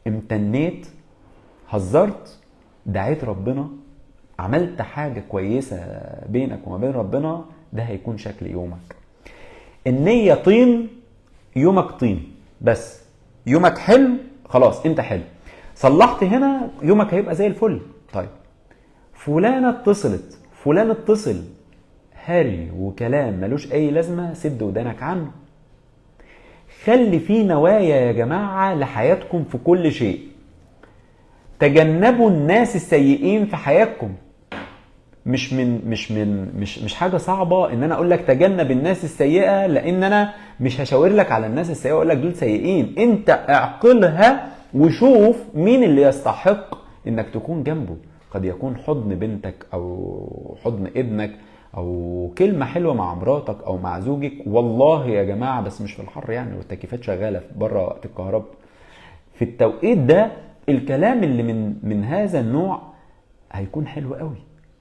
امتنيت، هزرت، دعيت ربنا، عملت حاجة كويسة بينك وما بين ربنا، ده هيكون شكل يومك. النية طين، يومك طين. بس يومك حلو خلاص انت حلو. صلحت هنا يومك هيبقى زي الفل. طيب فلانة اتصلت، فلان اتصل، هري وكلام ملوش اي لازمة سد ودانك عنه. خلي فيه نوايا يا جماعة لحياتكم في كل شيء. تجنبوا الناس السيئين في حياتكم. مش حاجه صعبه ان انا اقول لك تجنب الناس السيئه، لان انا مش هشاور لك على الناس السيئه واقول لك دول سيئين. انت اعقلها وشوف مين اللي يستحق انك تكون جنبه. قد يكون حضن بنتك او حضن ابنك او كلمه حلوه مع مراتك او مع زوجك. والله يا جماعه بس مش في الحر يعني والتكييفات شغاله بره وقت الكهرباء، في التوقيت ده الكلام اللي من هذا النوع هيكون حلو قوي،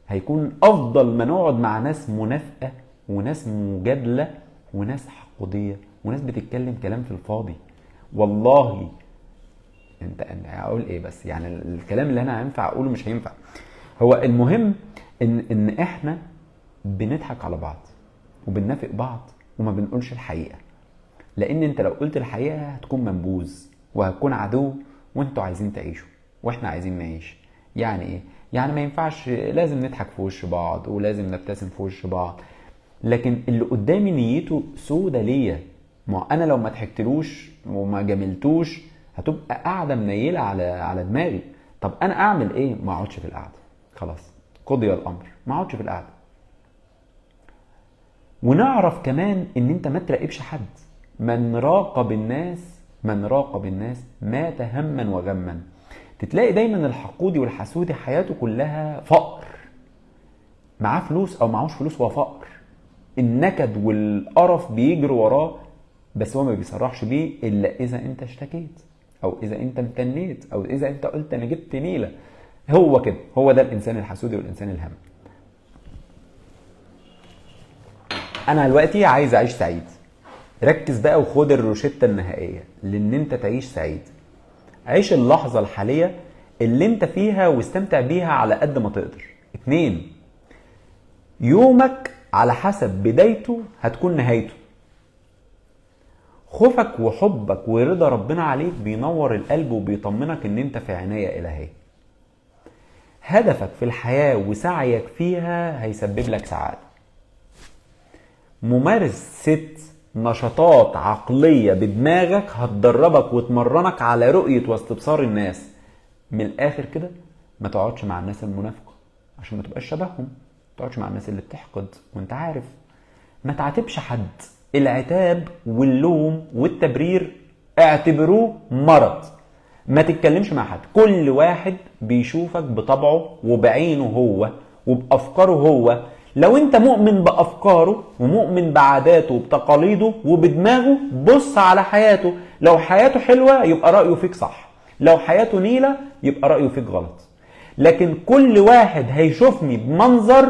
هيكون افضل ما نقعد مع ناس منافقه وناس مجادله وناس حقوديه وناس بتتكلم كلام في الفاضي. والله انت اقول ايه بس يعني الكلام اللي انا هينفع اقوله مش هينفع. هو المهم ان احنا بنضحك على بعض وبننافق بعض وما بنقولش الحقيقه، لان انت لو قلت الحقيقه هتكون منبوذ وهتكون عدو وانتوا عايزين تعيشوا واحنا عايزين نعيش. يعني ايه؟ يعني ما ينفعش لازم نضحك في وش بعض ولازم نبتسم في وش بعض، لكن اللي قدامي نيته سودة ليا. ما انا لو ما ضحكتلوش وما جاملتوش هتبقى قاعده منيله على دماغي. طب انا اعمل ايه؟ ما اقعدش في القعده، خلاص قضي الامر، ما اقعدش في القعده. ونعرف كمان ان انت ما تراقبش حد. من راقب الناس مات هما وغما. تتلاقي دايما الحقودي والحسودي حياته كلها فقر، معاه فلوس او معهوش فلوس هو فقر. النكد والقرف بيجروا وراه بس هو ما بيصرحش بيه الا اذا انت اشتكيت او اذا انت امتنيت او اذا انت قلت انا جبت نيله. هو كده، هو ده الانسان الحسودي والانسان الهم. انا دلوقتي عايز اعيش سعيد. ركز بقى وخد الروشتة النهائية لان انت تعيش سعيد. عيش اللحظة الحالية اللي انت فيها واستمتع بيها على قد ما تقدر. 2 يومك على حسب بدايته هتكون نهايته. خوفك وحبك ورضا ربنا عليك بينور القلب وبيطمنك ان انت في عناية الهية. هدفك في الحياة وسعيك فيها هيسبب لك سعادة. ممارسة نشاطات عقلية بدماغك هتدربك وتمرنك على رؤية واستبصار الناس. من الاخر كده ما تقعدش مع الناس المنافقه عشان ما تبقاش شبههم، ما تقعدش مع الناس اللي بتحقد وانت عارف. ما تعاتبش حد، العتاب واللوم والتبرير اعتبروه مرض. ما تتكلمش مع حد، كل واحد بيشوفك بطبعه وبعينه هو وبأفكاره هو. لو انت مؤمن بأفكاره ومؤمن بعاداته وبتقاليده وبدماغه، بص على حياته. لو حياته حلوة يبقى رأيه فيك صح، لو حياته نيلة يبقى رأيه فيك غلط. لكن كل واحد هيشوفني بمنظر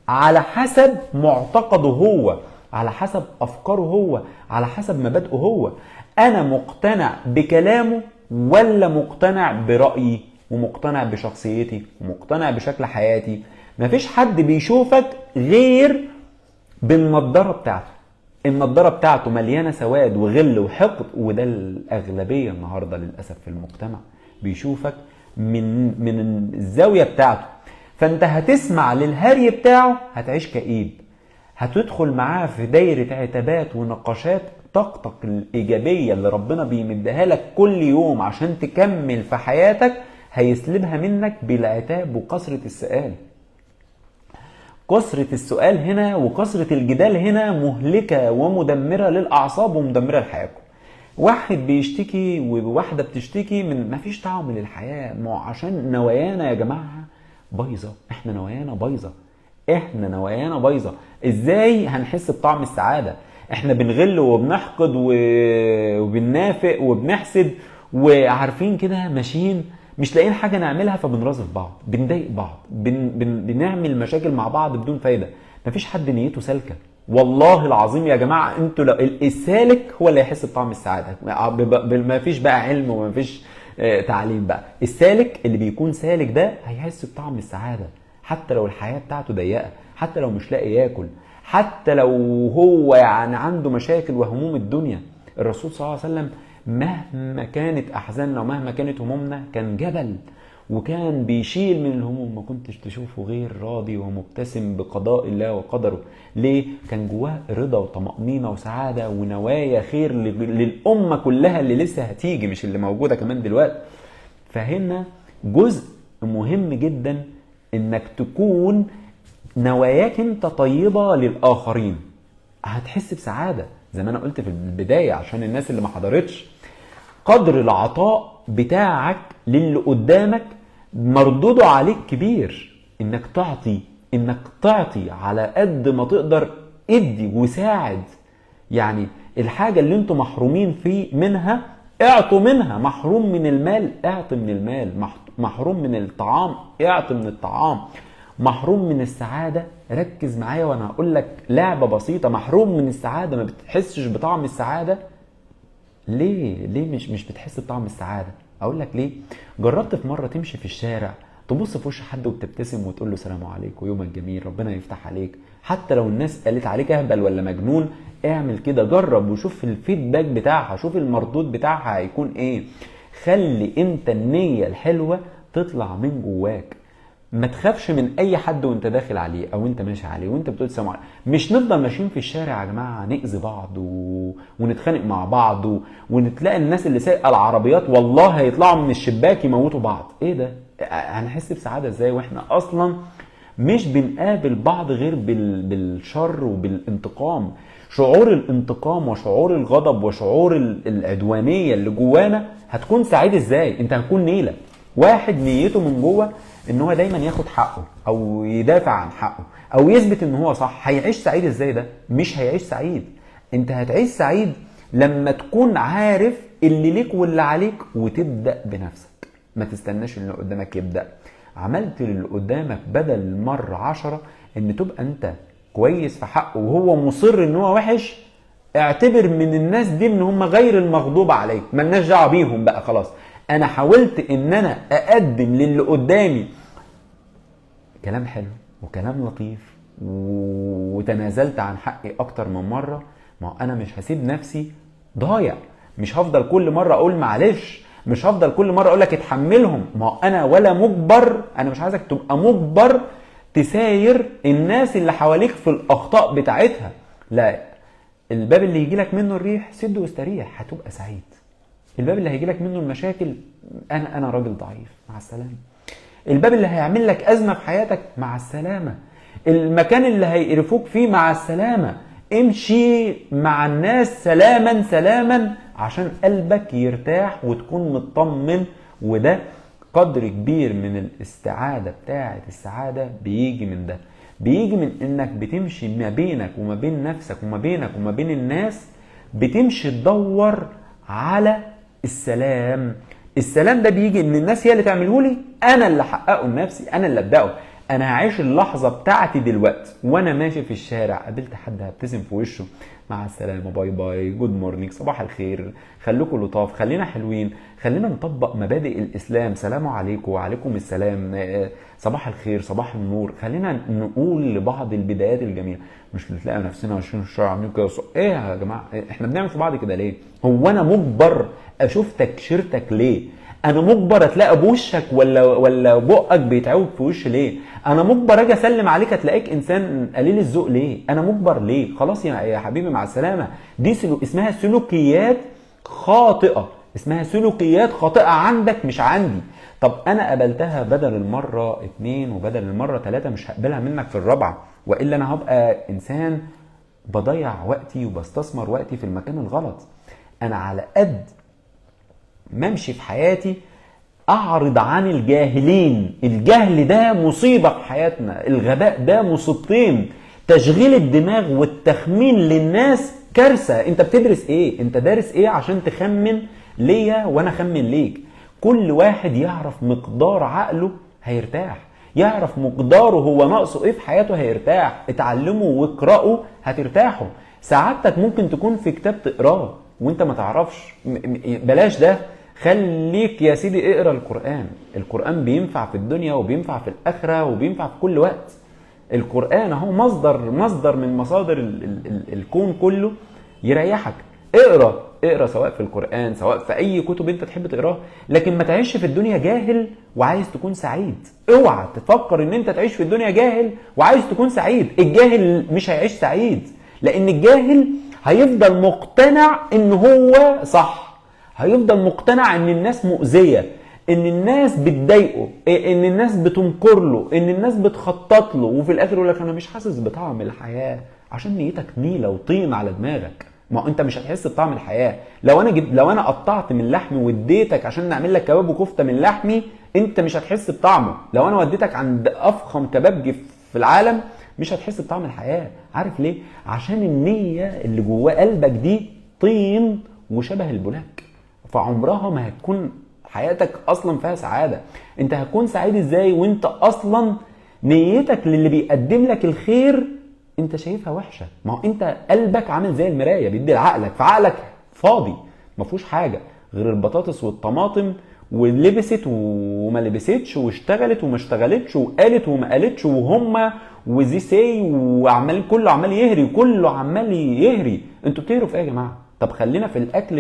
على حسب معتقده هو، على حسب أفكاره هو، على حسب مبادئه هو. أنا مقتنع بكلامه ولا مقتنع برأيي ومقتنع بشخصيتي ومقتنع بشكل حياتي؟ مفيش حد بيشوفك غير بالنضارة بتاعته. النضارة بتاعته مليانة سواد وغل وحقد، وده الأغلبية النهاردة للأسف في المجتمع. بيشوفك من الزاوية بتاعته، فانت هتسمع للهري بتاعه هتعيش كئيب، هتدخل معاه في دايرة عتابات ونقاشات. طاقتك الإيجابية اللي ربنا بيمدها لك كل يوم عشان تكمل في حياتك هيسلبها منك بالعتاب وكثرة السؤال. كثرة السؤال هنا وكثرة الجدال هنا مهلكة ومدمرة للأعصاب ومدمرة لحياتكم. واحد بيشتكي وواحدة بتشتكي من مفيش طعم للحياة، عشان نوايانا يا جماعة بايظة. احنا نوايانا بايظة، احنا نوايانا بايظة. ازاي هنحس بطعم السعادة؟ احنا بنغل وبنحقد وبننافق وبنحسد وعارفين كده ماشيين مش لاقيين حاجة نعملها، فبنرازف بعض، بنضايق بعض، بنعمل مشاكل مع بعض بدون فايدة. مفيش حد نيته سالكة والله العظيم يا جماعة. انتوا لو السالك هو اللي هيحس بطعم السعادة، مفيش بقى علم ومفيش تعليم بقى. السالك اللي بيكون سالك ده هيحس بطعم السعادة حتى لو الحياة بتاعته ضيقة، حتى لو مش لاقي ياكل، حتى لو هو يعني عنده مشاكل وهموم الدنيا. الرسول صلى الله عليه وسلم مهما كانت أحزاننا ومهما كانت همومنا كان جبل، وكان بيشيل من الهموم. ما كنتش تشوفه غير راضي ومبتسم بقضاء الله وقدره. ليه؟ كان جواه رضا وطمأنينة وسعادة ونوايا خير للأمة كلها اللي لسه هتيجي، مش اللي موجودة كمان دلوقتي. فهنا جزء مهم جدا انك تكون نواياك انت طيبة للآخرين، هتحس بسعادة. زي ما انا قلت في البداية عشان الناس اللي ما حضرتش، قدر العطاء بتاعك للي قدامك مردوده عليك كبير. انك تعطي على قد ما تقدر، ادي وساعد. يعني الحاجة اللي انتم محرومين منها اعطوا منها. محروم من المال اعط من المال، محروم من الطعام اعط من الطعام، محروم من السعادة. ركز معايا وانا هقول لك لعبة بسيطة. محروم من السعادة، ما بتحسش بطعم السعادة. ليه مش بتحس بطعم السعادة؟ اقول لك ليه. جربت في مرة تمشي في الشارع تبص في وش حد وبتبتسم وتقول له سلام عليكم ويومك جميل ربنا يفتح عليك، حتى لو الناس قالت عليك اهبل ولا مجنون اعمل كده، جرب وشوف الفيدباك بتاعها، شوف المردود بتاعها هيكون ايه. خلي انت النية الحلوة تطلع من جواك. ما تخافش من اي حد وانت داخل عليه او انت ماشي عليه وانت بتقول سلام عليكم. مش نفضل ماشيين في الشارع يا جماعه نأذي بعض ونتخانق مع بعض ونتلاقي الناس اللي سايقه العربيات والله هيطلعوا من الشباك يموتوا بعض. ايه ده؟ هنحس بسعاده ازاي واحنا اصلا مش بنقابل بعض غير بالشر وبالانتقام؟ شعور الانتقام وشعور الغضب وشعور العدوانيه اللي جوانا هتكون سعيد ازاي؟ انت هتكون نيله. واحد نيته من جوه ان هو دايما ياخد حقه او يدافع عن حقه او يثبت ان هو صح، هيعيش سعيد ازاي؟ ده مش هيعيش سعيد. انت هتعيش سعيد لما تكون عارف اللي ليك واللي عليك وتبدأ بنفسك. ما تستناش اللي قدامك يبدأ. عملت اللي قدامك بدل مرة 10 ان تبقى انت كويس في حقه وهو مصر ان هو وحش، اعتبر من الناس دي ان هم غير المغضوب عليك، ملناش دعوه بيهم بقى خلاص. انا حاولت ان انا اقدم للي قدامي كلام حلو وكلام لطيف وتنازلت عن حقي اكتر من مرة. ما انا مش هسيب نفسي ضايع، مش هفضل كل مرة اقول معلش، مش هفضل كل مرة اقول لك اتحملهم. ما انا ولا مجبر، انا مش عايزك تبقى مجبر تساير الناس اللي حواليك في الاخطاء بتاعتها. لا، الباب اللي يجي لك منه الريح سده واستريح، هتبقى سعيد. الباب اللي هيجي لك منه المشاكل انا راجل ضعيف، مع السلامه. الباب اللي هيعمل لك ازمه في حياتك، مع السلامه. المكان اللي هيقرفوك فيه، مع السلامه. امشي مع الناس سلاما سلاما عشان قلبك يرتاح وتكون مطمن. وده قدر كبير من الاستعادة بتاعة السعادة بيجي من ده، بيجي من انك بتمشي ما بينك وما بين نفسك وما بينك وما بين الناس، بتمشي تدور على السلام. السلام ده بيجي ان الناس هي اللي تعمله لي، انا اللي احققه لنفسي، انا اللي ابداه. انا هعيش اللحظة بتاعتي دلوقتي وانا ماشي في الشارع، قابلت حد هبتسم في وشه، مع السلامة، باي باي، جود مورنينج، صباح الخير، خليكم لطاف، خلينا حلوين، خلينا نطبق مبادئ الاسلام، سلام عليكم وعليكم السلام، صباح الخير، صباح النور. خلينا نقول لبعض البدايات الجميلة، مش بتلاقي نفسنا ماشيين في الشارع عاملين كده. ايه يا جماعة، احنا بنعمل في بعض كده ليه؟ هو انا مجبر اشوف تكشيرتك ليه؟ انا مجبر اتلاقى بوشك ولا بقك بيتعوج في وش ليه؟ انا مجبر اجي اسلم عليك اتلاقيك انسان قليل الذوق ليه؟ انا مجبر ليه؟ خلاص يا حبيبي، مع السلامه. دي اسمها سلوكيات خاطئه، اسمها سلوكيات خاطئه عندك مش عندي. طب انا قبلتها بدل المره 2 وبدل المره 3، مش هقبلها منك في الرابعه، والا انا هبقى انسان بضيع وقتي وبستثمر وقتي في المكان الغلط. انا على قد ما امشي في حياتي اعرض عن الجاهلين. الجهل ده مصيبة في حياتنا، الغباء ده مصيبتين، تشغيل الدماغ والتخمين للناس كارثة. انت بتدرس ايه؟ انت دارس ايه عشان تخمن ليا وانا خمن ليك؟ كل واحد يعرف مقدار عقله هيرتاح، يعرف مقداره هو ناقصه ايه في حياته هيرتاح. اتعلموا واقرأوا هترتاحوا. سعادتك ممكن تكون في كتاب تقراه وانت ما تعرفش، بلاش ده. خليك يا سيدي اقرا القرآن. القرآن بينفع في الدنيا وبينفع في الآخرة وبينفع في كل وقت. القرآن اهو مصدر من مصادر الكون كله يريحك. اقرا سواء في القرآن سواء في اي كتب انت تحب تقراها، لكن ما تعيش في الدنيا جاهل وعايز تكون سعيد. اوعى تفكر ان انت تعيش في الدنيا جاهل وعايز تكون سعيد. الجاهل مش هيعيش سعيد، لان الجاهل هيفضل مقتنع ان هو صح، هيفضل مقتنع ان الناس مؤذية، ان الناس بتضايقه، ان الناس بتنكر له، ان الناس بتخطط له، وفي الاخر يقول لك انا مش حاسس بطعم الحياة، عشان نيتك نيلة وطين على دماغك. ما انت مش هتحس بطعم الحياة. لو انا قطعت من لحمي واديتك عشان نعمل لك كباب وكفتة من لحمي، انت مش هتحس بطعمه. لو انا وديتك عند افخم كبابجي في العالم، مش هتحس بطعم الحياة. عارف ليه؟ عشان النية اللي جوه قلبك دي طين وشبه البلاك، فعمرها ما هتكون حياتك اصلا فيها سعادة. انت هتكون سعيد ازاي وانت اصلا نيتك للي بيقدم لك الخير انت شايفها وحشة؟ ما هو انت قلبك عامل زي المراية بيدي لعقلك، فعقلك فاضي ما فيهوش حاجة غير البطاطس والطماطم، ولبست وما لبستش، واشتغلت وما اشتغلتش، وقالت وما قالتش، وهم وزي سي، وعمال كله عمال يهري، كله عمال يهري. انتوا بتهروا في ايه يا جماعة؟ طب خلينا في الاكل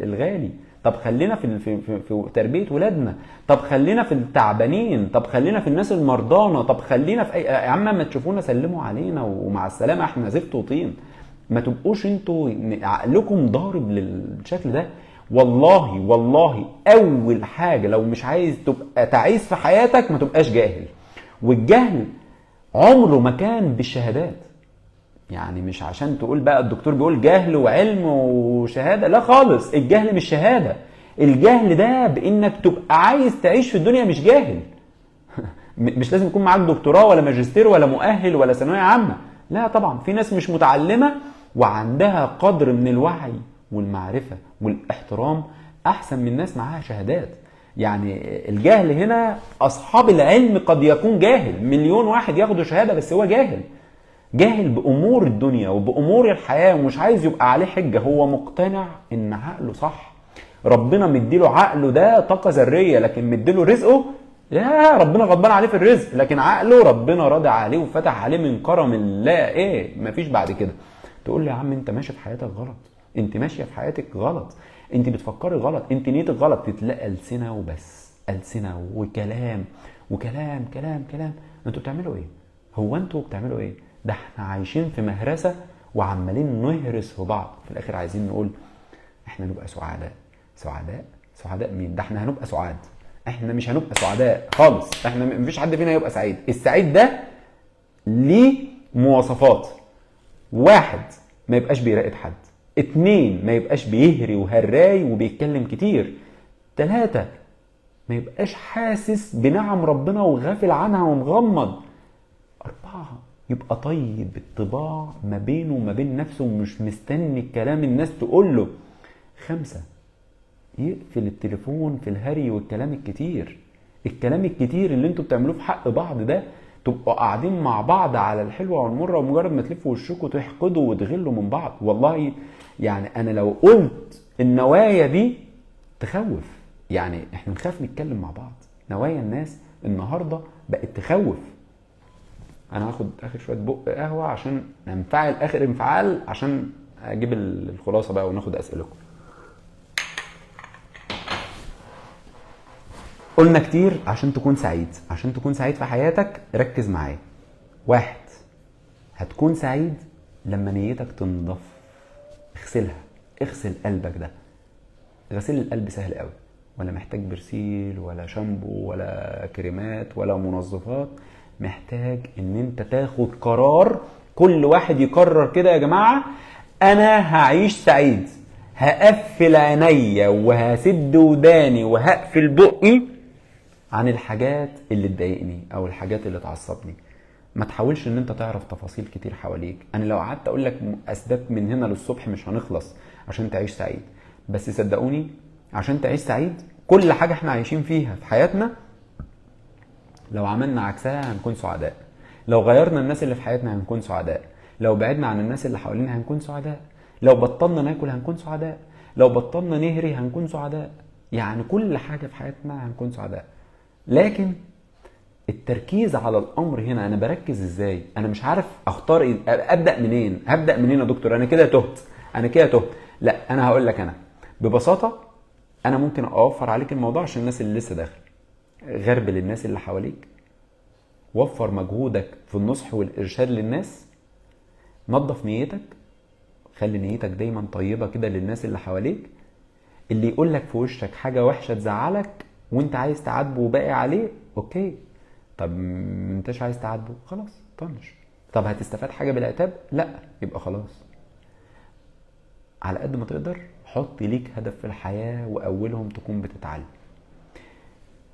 الغالي، طب خلينا في تربية ولادنا، طب خلينا في التعبانين، طب خلينا في الناس المرضانة، طب خلينا في يا عم ما تشوفونا سلموا علينا ومع السلامة احنا زفت وطين. ما تبقوش انتوا عقلكم ضارب للشكل ده. والله اول حاجة لو مش عايز تبقى تعيس في حياتك ما تبقاش جاهل. والجهل عمره ما كان بالشهادات. يعني مش عشان تقول بقى الدكتور بيقول جهل وعلم وشهادة، لا خالص. الجهل مش شهادة. الجهل ده بانك تبقى عايز تعيش في الدنيا مش جاهل. مش لازم يكون معاك دكتوراه ولا ماجستير ولا مؤهل ولا ثانوية عامة. لا طبعا، في ناس مش متعلمة وعندها قدر من الوعي والمعرفة والاحترام احسن من ناس معاها شهادات. يعني الجهل هنا اصحاب العلم قد يكون جاهل، مليون واحد ياخدوا شهادة بس هو جاهل بأمور الدنيا وبأمور الحياة ومش عايز يبقى عليه حجة. هو مقتنع ان عقله صح. ربنا مديله عقله ده طاقة ذرية، لكن مديله رزقه، يا ربنا غضبان عليه في الرزق، لكن عقله ربنا راضي عليه وفتح عليه من كرم الله. ايه مفيش بعد كده. تقول لي يا عم انت ماشي في حياتك غلط، انت ماشية في حياتك غلط، انت بتفكري غلط، انت نيتك غلط. تتلاقى ألسنة وبس، ألسنة وكلام وكلام كلام كلام. انتوا بتعملوا ايه؟ هو انتوا بتعملوا ايه؟ ده احنا عايشين في مهرسة وعمالين نهرس في بعض. في الاخر عايزين نقول احنا نبقى سعداء. سعداء؟ سعداء مين؟ ده احنا هنبقى سعاد. احنا مش هنبقى سعداء خالص. احنا مفيش حد فينا هيبقى سعيد. السعيد ده ليه مواصفات: 1 ما يبقاش بيراقب حد، 2 ما يبقاش بيهري وهراي وبيتكلم كتير، 3 ما يبقاش حاسس بنعم ربنا وغافل عنها ومغمض، 4 يبقى طيب الطباع ما بينه وما بين نفسه ومش مستني الكلام الناس تقوله، 5 يقفل التليفون في الهري والكلام الكتير. الكلام الكتير اللي انتوا بتعملوه في حق بعض ده، تبقوا قاعدين مع بعض على الحلوة والمرة ومجرد ما تلفوا وشكوا تحقدوا وتغلوا من بعض. والله يعني انا لو قلت النوايا دي تخوف. يعني احنا نخاف نتكلم مع بعض. نوايا الناس النهاردة بقت تخوف. انا هاخد اخر شوية بق قهوة عشان ننفعل اخر انفعال عشان اجيب الخلاصة بقى وناخد اسئلكم. قلنا كتير عشان تكون سعيد. عشان تكون سعيد في حياتك ركز معايا. 1 هتكون سعيد لما نيتك تنضف. اغسلها. اغسل قلبك ده. غسيل القلب سهل قوي، ولا محتاج برسيل ولا شامبو ولا كريمات ولا منظفات. محتاج ان انت تاخد قرار. كل واحد يقرر كده: يا جماعة انا هعيش سعيد، هقفل عينيا وهسد وداني وهقفل بقي عن الحاجات اللي تضايقني او الحاجات اللي تعصبني. ما تحاولش ان انت تعرف تفاصيل كتير حواليك. انا لو قعدت اقول لك اسباب من هنا للصبح مش هنخلص عشان تعيش سعيد. بس صدقوني عشان تعيش سعيد كل حاجة احنا عايشين فيها في حياتنا لو عملنا عكسها هنكون سعداء. لو غيرنا الناس اللي في حياتنا هنكون سعداء. لو بعدنا عن الناس اللي حوالينا هنكون سعداء. لو بطلنا ناكل هنكون سعداء. لو بطلنا نهري هنكون سعداء. يعني كل حاجة في حياتنا هنكون سعداء. لكن التركيز على الامر هنا، انا بركز ازاي؟ انا مش عارف اختار إيه. ابدا منين؟ هبدا منين يا دكتور؟ انا كده تهت. لا، انا هقول لك. انا ببساطه انا ممكن اوفر عليك الموضوع عشان الناس اللي لسه داخل. غرب للناس اللي حواليك، وفر مجهودك في النصح والارشاد للناس، نظف نيتك، خلي نيتك دايما طيبه كده للناس اللي حواليك. اللي يقول لك في وشك حاجه وحشه تزعلك وانت عايز تعاتبه وباقي عليه، اوكي. طب انتش عايز تعاتبه، خلاص طنش. طب هتستفاد حاجه بالعتاب؟ لا، يبقى خلاص. على قد ما تقدر حط ليك هدف في الحياه، واولهم تكون بتتعلم.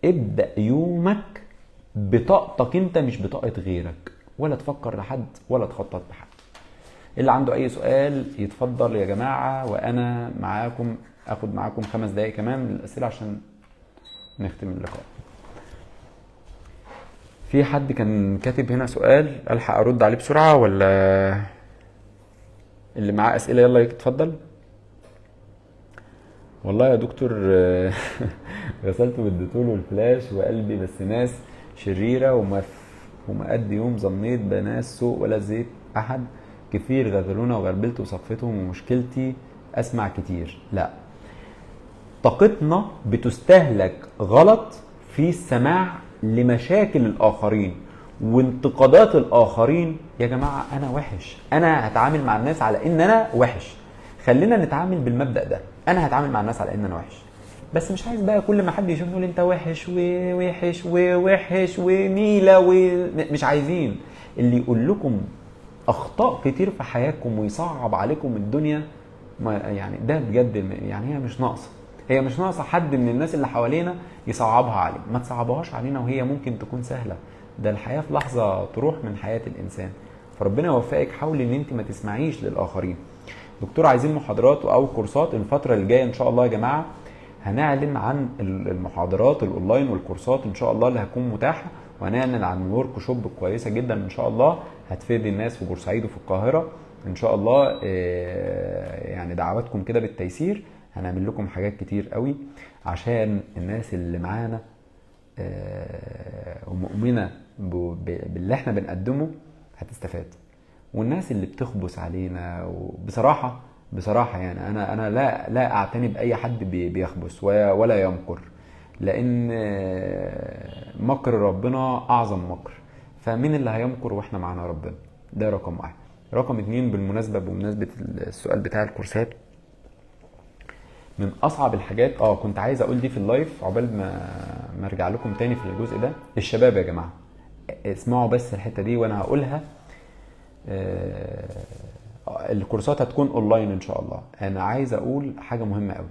ابدا يومك بطاقتك انت مش بطاقه غيرك، ولا تفكر لحد ولا تخطط لحد. اللي عنده اي سؤال يتفضل يا جماعه، وانا معاكم. اخد معاكم 5 دقايق كمان للاسئله عشان نختم اللقاء. في حد كان كاتب هنا سؤال الحق ارد عليه بسرعه ولا اللي معاه اسئله يلا يتفضل؟ والله يا دكتور غسلته بالديتول والفلاش وقلبي، بس ناس شريره ومقضي يوم ظنيت بناس سوء ولا زيت احد كثير غزلونا وغربلت وصفتهم، ومشكلتي اسمع كتير. لا، طاقتنا بتستهلك غلط في السماع لمشاكل الآخرين وانتقادات الآخرين. يا جماعة أنا وحش، أنا هتعامل مع الناس على إن أنا وحش. خلينا نتعامل بالمبدأ ده. أنا هتعامل مع الناس على إن أنا وحش، بس مش عايز بقى كل ما حد يشوفني يقول أنت وحش ووحش ووحش وميلة مش عايزين. اللي يقول لكم أخطاء كتير في حياتكم ويصعب عليكم الدنيا، ما يعني ده بجد يعني هي مش ناقصه حد من الناس اللي حوالينا يصعبها علينا. ما تصعبهاش علينا وهي ممكن تكون سهله. ده الحياه في لحظه تروح من حياه الانسان. فربنا يوفقك. حاولي ان انت ما تسمعيش للاخرين. دكتور عايزين محاضرات او كورسات الفتره اللي جايه ان شاء الله يا جماعه. هنعلن عن المحاضرات الاونلاين والكورسات ان شاء الله اللي هتكون متاحه، وهنعلن عن ورك شوب كويسه جدا ان شاء الله هتفيد الناس في بورسعيد وفي القاهره ان شاء الله. يعني دعواتكم كده بالتيسير. هنعمل لكم حاجات كتير قوي عشان الناس اللي معانا ومؤمنة باللي احنا بنقدمه هتستفاد، والناس اللي بتخبث علينا. بصراحة يعني انا لا اعتني باي حد بيخبث ولا يمكر، لان مكر ربنا اعظم مكر. فمين اللي هيمكر واحنا معانا ربنا؟ ده رقم 1. رقم 2 بمناسبة السؤال بتاع الكورسات، من اصعب الحاجات كنت عايز اقول دي في اللايف عقبال ما ارجع لكم تاني في الجزء ده. الشباب يا جماعه اسمعوا بس الحته دي وانا هقولها. الكورسات هتكون اونلاين ان شاء الله. انا عايز اقول حاجه مهمه قوي.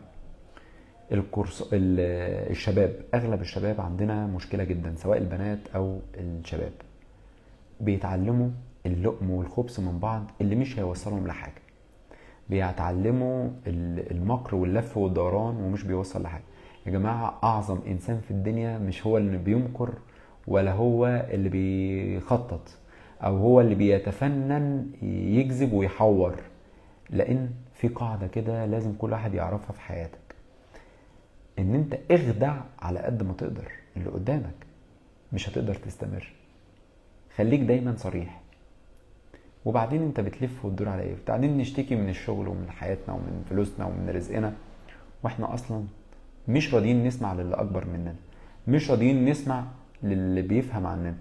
الشباب، اغلب الشباب عندنا مشكله جدا، سواء البنات او الشباب، بيتعلموا اللقم والخبز من بعض اللي مش هيوصلهم لحاجه. بيتعلموا المكر واللف والدوران ومش بيوصل لحاجه. يا جماعه اعظم انسان في الدنيا مش هو اللي بيمكر، ولا هو اللي بيخطط، او هو اللي بيتفنن يكذب ويحور. لان في قاعده كده لازم كل واحد يعرفها في حياتك، ان انت اخدع على قد ما تقدر اللي قدامك، مش هتقدر تستمر. خليك دايما صريح. وبعدين انت بتلف وتدور على ايه؟ وبعدين نشتكي من الشغل ومن حياتنا ومن فلوسنا ومن رزقنا، واحنا اصلا مش راضيين نسمع للي اكبر مننا، مش راضيين نسمع للي بيفهم عننا.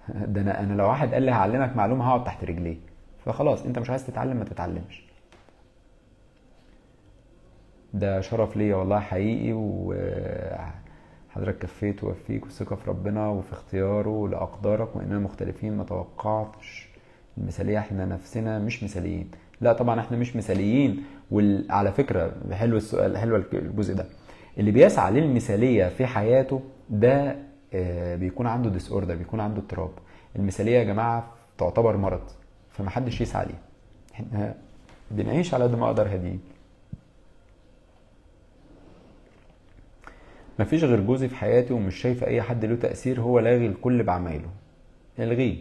ده انا لو واحد قال لي هعلمك معلومه هقعد تحت رجليه. فخلاص انت مش عايز تتعلم ما تتعلمش. ده شرف ليا والله حقيقي، وحضرتك كفيت ووفيك، والثقه في ربنا وفي اختياره لاقدارك، واننا مختلفين ما توقعتش المثاليه. احنا نفسنا مش مثاليين. لا طبعا احنا مش مثاليين. وعلى فكره حلو السؤال، حلو الجزء ده. اللي بيسعى للمثاليه في حياته ده بيكون عنده ديس اوردر، بيكون عنده اضطراب. المثاليه يا جماعه تعتبر مرض، فمحدش يسعى ليه. احنا بنعيش على قد ما اقدر هاديين. مفيش غير جوزي في حياتي ومش شايفه اي حد له تاثير، هو لاغي الكل بعمايله. الغيه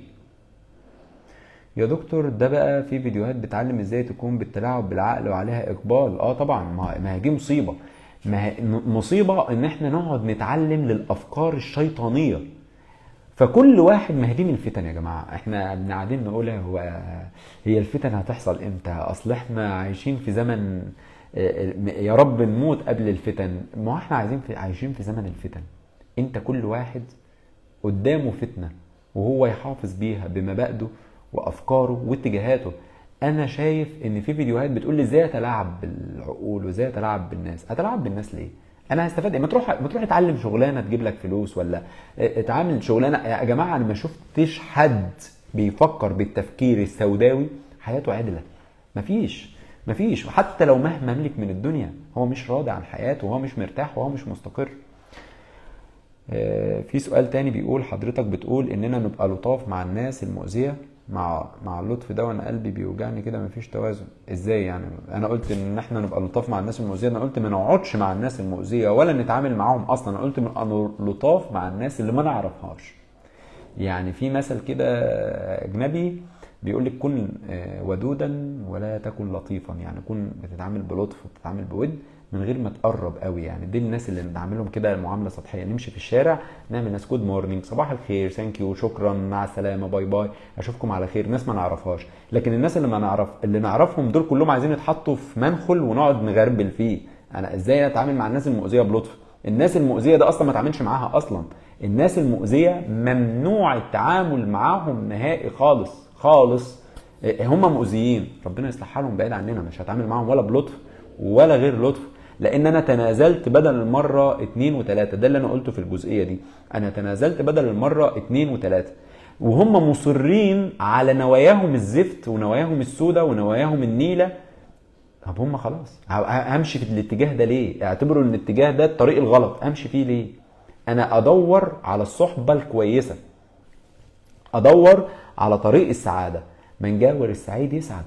يا دكتور. ده بقى في فيديوهات بتعلم ازاي تكون بالتلاعب بالعقل وعليها اقبال. طبعا ما هي دي مصيبه. ما هي مصيبه ان احنا نقعد نتعلم للافكار الشيطانيه. فكل واحد، ما هي دي من الفتن يا جماعه. احنا قاعدين نقول هي الفتن هتحصل امتى؟ اصل احنا عايشين في زمن يا رب نموت قبل الفتن. ما احنا عايشين في زمن الفتن. انت كل واحد قدامه فتنه وهو يحافظ بيها بمبادئه وافكاره واتجاهاته. انا شايف ان في فيديوهات بتقول لي ازاي اتلاعب بالعقول وازاي اتلاعب بالناس. اتلاعب بالناس ليه؟ انا هستفاد ايه؟ ما تروح اتعلم شغلانه تجيب لك فلوس، ولا اتعامل شغلانه. يا جماعه انا ما شفتش حد بيفكر بالتفكير السوداوي حياته عدله. مفيش. وحتى لو مهما ملك من الدنيا هو مش راضي عن حياته، وهو مش مرتاح، وهو مش مستقر. في سؤال تاني بيقول حضرتك بتقول اننا نبقى لطاف مع الناس المؤذيه مع اللطف ده، وانا قلبي بيوجعني كده. مفيش توازن. ازاي يعني؟ انا قلت ان احنا نبقى لطاف مع الناس المؤذيه؟ انا قلت ما نقعدش مع الناس المؤذيه ولا نتعامل معاهم اصلا. انا قلت نبقى لطاف مع الناس اللي ما نعرفهاش. يعني في مثل كده اجنبي بيقول لك كن ودودا ولا تكن لطيفا. يعني كن بتتعامل بلطف وبتتعامل بود من غير ما تقرب قوي. يعني دي الناس اللي نعملهم كده معامله سطحيه. نمشي في الشارع نعمل ناس جود مورنينج، صباح الخير، ثانك يو، شكرا، مع السلامه، باي باي، اشوفكم على خير. ناس ما نعرفهاش. لكن الناس اللي نعرفهم دول كلهم عايزين يتحطوا في منخل ونقعد نغربل فيه. انا ازاي اتعامل مع الناس المؤذيه بلطف؟ الناس المؤذيه ده اصلا ما اتعاملش معاها اصلا. الناس المؤذيه ممنوع التعامل معاهم نهائي خالص. هم مؤذيين، ربنا يصلح حالهم بعيد عننا. مش هتعامل معاهم ولا بلطف ولا غير لطف. لان انا تنازلت بدل المره 2 و3. ده اللي انا قلته في الجزئيه دي. انا تنازلت بدل المره 2 و3، وهم مصرين على نواياهم الزفت ونواياهم السودة ونواياهم النيله. طب هم خلاص همشي في الاتجاه ده ليه؟ اعتبروا ان الاتجاه ده الطريق الغلط. امشي فيه ليه؟ انا ادور على الصحبه الكويسه، ادور على طريق السعاده. من جاور السعيد يسعد.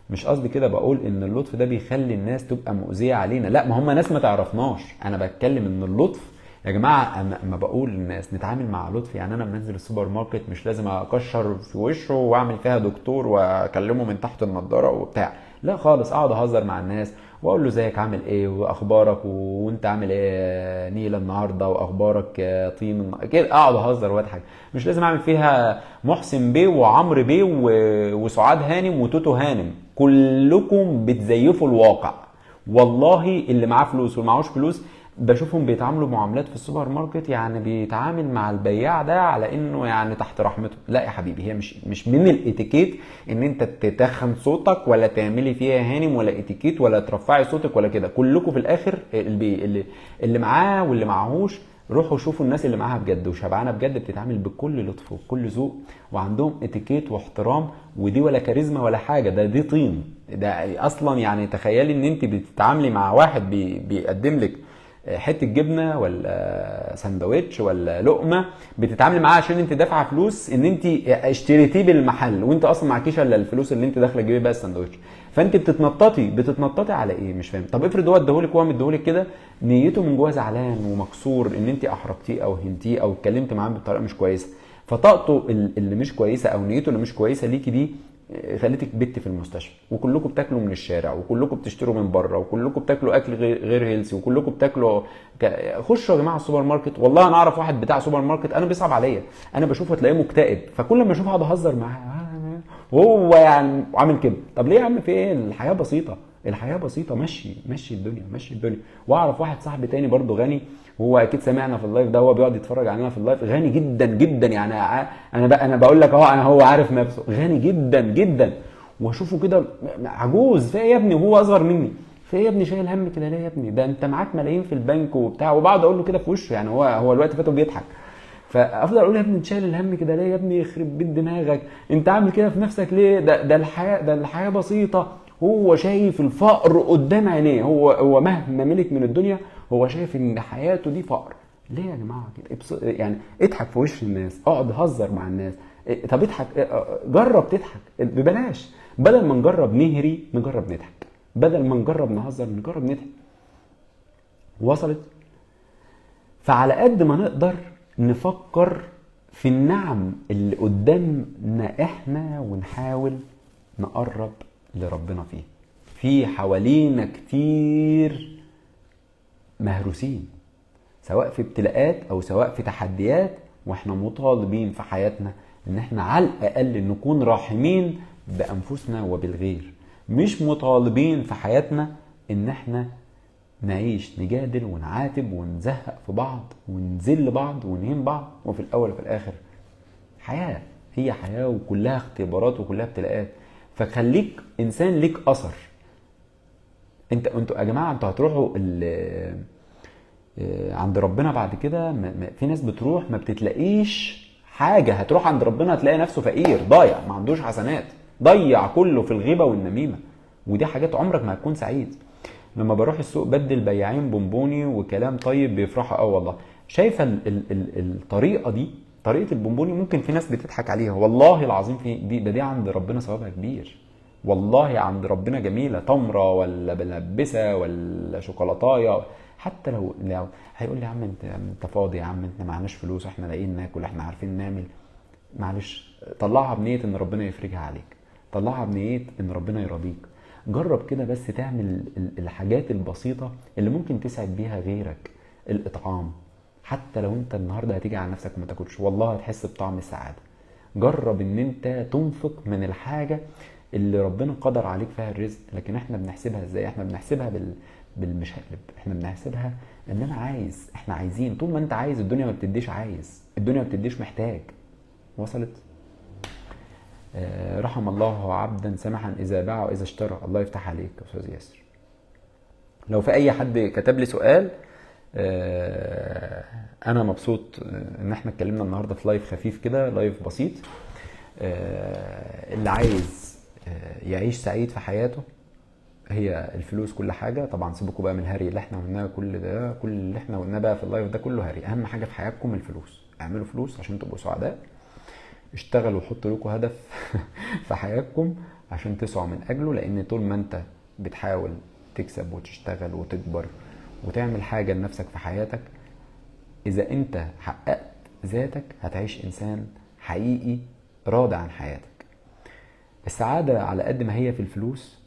مش قصدي كده بقول ان اللطف ده بيخلي الناس تبقى مؤذيه علينا. لا، ما هم ناس ما تعرفناش. انا بتكلم ان اللطف يا جماعه، اما بقول للناس نتعامل مع لطف، يعني انا منزل السوبر ماركت مش لازم اكشر في وشه واعمل فيها دكتور واكلمه من تحت النضاره وبتاع. لا خالص. اقعد اهزر مع الناس واقول له ازيك، عامل ايه، واخبارك، وانت عامل ايه نيله النهارده، واخبارك طين كده. اقعد اهزر واضحك. مش لازم اعمل فيها محسن بيه وعمرو بيه وسعاد هانم وتوتو هانم. كلكم بتزيفوا الواقع. والله اللي معاه فلوس واللي معهوش فلوس بشوفهم بيتعاملوا معاملات في السوبر ماركت، يعني بيتعامل مع البياع ده على انه يعني تحت رحمته. لا يا حبيبي، هي مش من الاتيكيت ان انت تتخن صوتك ولا تعملي فيها هانم، ولا اتيكيت ولا ترفعي صوتك ولا كده. كلكم في الاخر اللي معاه واللي معهوش، روحوا شوفوا الناس اللي معاها بجد وشبعانه بجد بتتعامل بكل لطف وبكل ذوق وعندهم اتيكيت واحترام. ودي ولا كاريزما ولا حاجه، دي طين. ده اصلا يعني تخيلي ان انت بتتعاملي مع واحد بيقدم لك حته جبنه ولا سندوتش ولا لقمه، بتتعاملي معاه عشان انت دافعه فلوس ان انت اشتريتيه بالمحل، وانت اصلا معكيش الا الفلوس اللي انت داخله تجيبي بيها السندوتش. فانت بتتنططي على ايه؟ مش فاهم. طب افرض هو اداهولك، هو مديهولك كده نيته من جوه زعلان ومكسور ان انت احرجتيه او هنتيه او اتكلمت معاه بطريقه مش كويسه، فطاقته اللي مش كويسه او نيته اللي مش كويسه ليكي دي خليتك بت في المستشفى، وكلكم بتاكلوا من الشارع، وكلكم بتشتروا من بره، وكلكم بتاكلوا اكل غير هيلسي، وكلكم بتاكلوا خشوا يا جماعه السوبر ماركت. والله انا اعرف واحد بتاع سوبر ماركت انا بيصعب عليا، انا بشوفه تلاقيه مكتئب، فكل ما اشوفه اقعد اهزر معاه وهو يعني عامل كده. طب ليه يا عم؟ في ايه؟ الحياه بسيطه، الحياه بسيطه، مشي الدنيا، مشي الدنيا. واعرف واحد صاحبي تاني برضه غني، وهو اكيد سمعنا في اللايف ده، هو بيقعد يتفرج علينا في اللايف، غني جدا جدا يعني. انا بقول لك اهو، هو عارف نفسه غني جدا جدا، واشوفه كده عجوز. في ايه يا ابني؟ وهو اصغر مني. في ايه يا ابني شايل هم كده ليه يا ابني؟ ده انت معاك ملايين في البنك وبتاع. وبقعد اقول له كده في وشه، يعني هو الوقت فاته بيضحك، فافضل اقول يا ابني انت شايل الهم كده ليه يا ابني؟ يخرب بيت دماغك، انت عامل كده في نفسك ليه؟ ده الحياه بسيطه. هو شايف الفقر قدام عينيه، هو مهما ملك من الدنيا هو شايف ان حياته دي فقر. ليه يا جماعه كده؟ يعني اضحك في وش الناس، اقعد هزر مع الناس. طب اضحك، جرب تضحك ببلاش. بدل ما نجرب نهري نجرب نضحك، بدل ما نجرب نهزر نجرب نضحك. وصلت؟ فعلى قد ما نقدر نفكر في النعم اللي قدامنا احنا، ونحاول نقرب لربنا فيه. في حوالينا كتير مهروسين، سواء في ابتلاءات او سواء في تحديات، واحنا مطالبين في حياتنا ان احنا على الاقل نكون راحمين بانفسنا وبالغير. مش مطالبين في حياتنا ان احنا نعيش نجادل ونعاتب ونزهق في بعض ونذل بعض ونهين بعض. وفي الاول وفي الاخر حياة، هي حياة وكلها اختبارات وكلها ابتلاءات. فخليك انسان ليك اثر. انتوا يا جماعة، انتوا هتروحوا عند ربنا بعد كده. في ناس بتروح ما بتلاقيش حاجة، هتروح عند ربنا هتلاقي نفسه فقير ضايع، ما عندوش حسنات، ضيع كله في الغيبة والنميمة. ودي حاجات عمرك ما هتكون سعيد. لما بروح السوق بدل بياعين بونبوني وكلام طيب بيفرحوا والله. شايفه الطريقه دي، طريقه البونبوني، ممكن في ناس بتضحك عليها، والله العظيم في دي عند ربنا ثوابها كبير. والله عند ربنا جميله، تمره ولا بلبسه ولا شوكولاتايه. حتى لو هيقول لي يا عم انت فاضي، يا عم انت معناش فلوس، احنا لاقيين ناكل، احنا عارفين نعمل. معلش، طلعها بنيه ان ربنا يفرجها عليك، طلعها بنيه ان ربنا يرضيك. جرب كده بس تعمل الحاجات البسيطة اللي ممكن تسعد بيها غيرك. الإطعام، حتى لو انت النهاردة هتيجي على نفسك وما تاكلش، والله هتحس بطعم السعادة. جرب ان انت تنفق من الحاجة اللي ربنا قدر عليك فيها الرزق. لكن احنا بنحسبها ازاي؟ احنا بنحسبها بالمشقلب. احنا بنحسبها ان انا عايز، احنا عايزين. طول ما انت عايز الدنيا ما بتديش عايز، الدنيا ما بتديش محتاج. وصلت؟ رحم الله عبدا سمحا اذا باع واذا اشترى. الله يفتح عليك يا استاذ ياسر. لو في اي حد كتب لي سؤال، انا مبسوط ان احنا اتكلمنا النهارده في لايف خفيف كده، لايف بسيط. اللي عايز يعيش سعيد في حياته، هي الفلوس كل حاجه. طبعا سيبكم بقى من الهري اللي احنا قلناه، كل اللي احنا قلناه بقى في اللايف ده كله هري. اهم حاجه في حياتكم الفلوس. اعملوا فلوس عشان تبقوا سعداء، اشتغلوا وحطوا لكم هدف في حياتكم عشان تسعوا من اجله. لان طول ما انت بتحاول تكسب وتشتغل وتكبر وتعمل حاجة لنفسك في حياتك، اذا انت حققت ذاتك هتعيش انسان حقيقي راضي عن حياتك. السعادة على قد ما هي في الفلوس،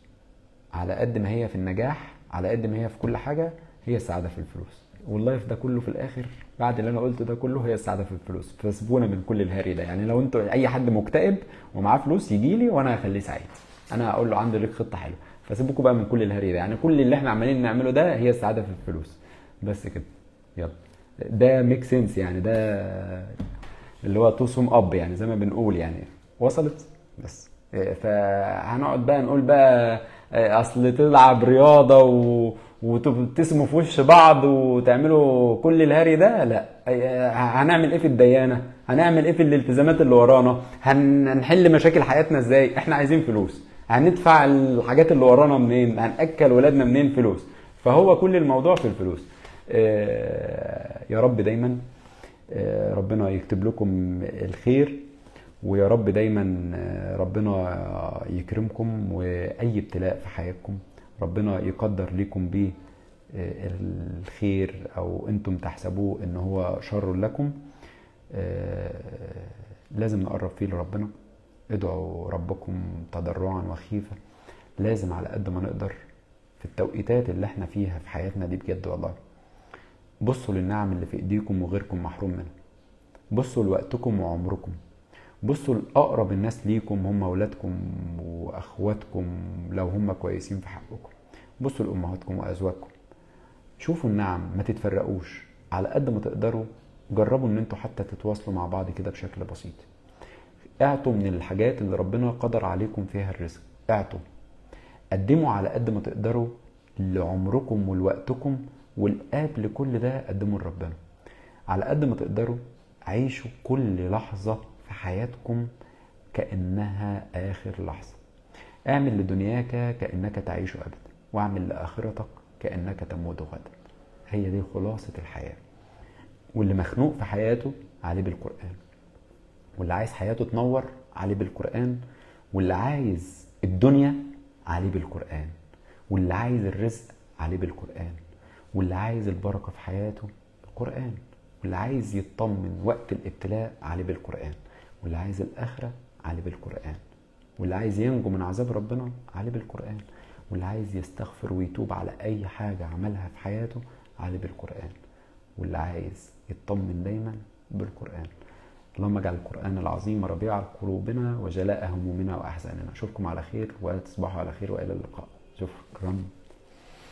على قد ما هي في النجاح، على قد ما هي في كل حاجة، هي السعادة في الفلوس. واللايف ده كله في الاخر بعد اللي انا قلته ده كله هي السعاده في الفلوس. فسيبونا من كل الهري ده. يعني لو انتوا اي حد مكتئب ومعاه فلوس يجي لي وانا هخليه سعيد، انا هقول له عندي لك خطه حلوه. فسيبوكوا بقى من كل الهري ده. يعني كل اللي احنا عمالين نعمله ده هي السعاده في الفلوس. بس كده. يلا، ده ميك سنس يعني، ده اللي هو توسم اب يعني زي ما بنقول يعني. وصلت؟ بس فهنقعد بقى نقول بقى اصل تلعب رياضة وتبتسموا في وش بعض وتعملوا كل الهري ده؟ لا. هنعمل ايه في الديانة؟ هنعمل ايه في الالتزامات اللي ورانا؟ هنحل مشاكل حياتنا ازاي؟ احنا عايزين فلوس. هندفع الحاجات اللي ورانا منين؟ هنأكل ولادنا منين فلوس؟ فهو كل الموضوع في الفلوس. يا رب دايما ربنا يكتب لكم الخير، ويا رب دايما ربنا يكرمكم، واي ابتلاء في حياتكم ربنا يقدر لكم بيه الخير، او انتم تحسبوه ان هو شر لكم. لازم نقرب فيه لربنا. ادعوا ربكم تضرعا وخيفة. لازم على قد ما نقدر في التوقيتات اللي احنا فيها في حياتنا دي بجد والله، بصوا للنعم اللي في ايديكم وغيركم محروم منها. بصوا لوقتكم وعمركم. بصوا لأقرب الناس ليكم هم أولادكم وأخواتكم لو هم كويسين في حقكم. بصوا لأمهاتكم وأزواجكم. شوفوا النعم، ما تتفرقوش على قد ما تقدروا. جربوا ان انتوا حتى تتواصلوا مع بعض كده بشكل بسيط. اعطوا من الحاجات اللي ربنا قدر عليكم فيها الرزق. اعطوا، قدموا على قد ما تقدروا لعمركم ولوقتكم، والقبل كل ده قدموا لربنا. على قد ما تقدروا عيشوا كل لحظة في حياتكم كأنها آخر لحظة. اعمل لدنياك كأنك تعيش أبدا، واعمل لآخرتك كأنك تموت غدا. هي دي خلاصة الحياة. واللي مخنوق في حياته عليه بالقرآن، واللي عايز حياته تنور عليه بالقرآن، واللي عايز الدنيا عليه بالقرآن، واللي عايز الرزق عليه بالقرآن، واللي عايز البركة في حياته بالقرآن، واللي عايز يطمن وقت الابتلاء عليه بالقرآن، واللي عايز الآخرة عليه بالقرآن، واللي عايز ينجو من عذاب ربنا عليه بالقرآن، واللي عايز يستغفر ويتوب على أي حاجة عملها في حياته عليه بالقرآن، واللي عايز يطمن دايما بالقرآن. اللهم اجعل القرآن العظيم ربيع قلوبنا وجلاء همومنا وأحزاننا. أشوفكم على خير وتصبحوا على خير وإلى اللقاء. شكرا.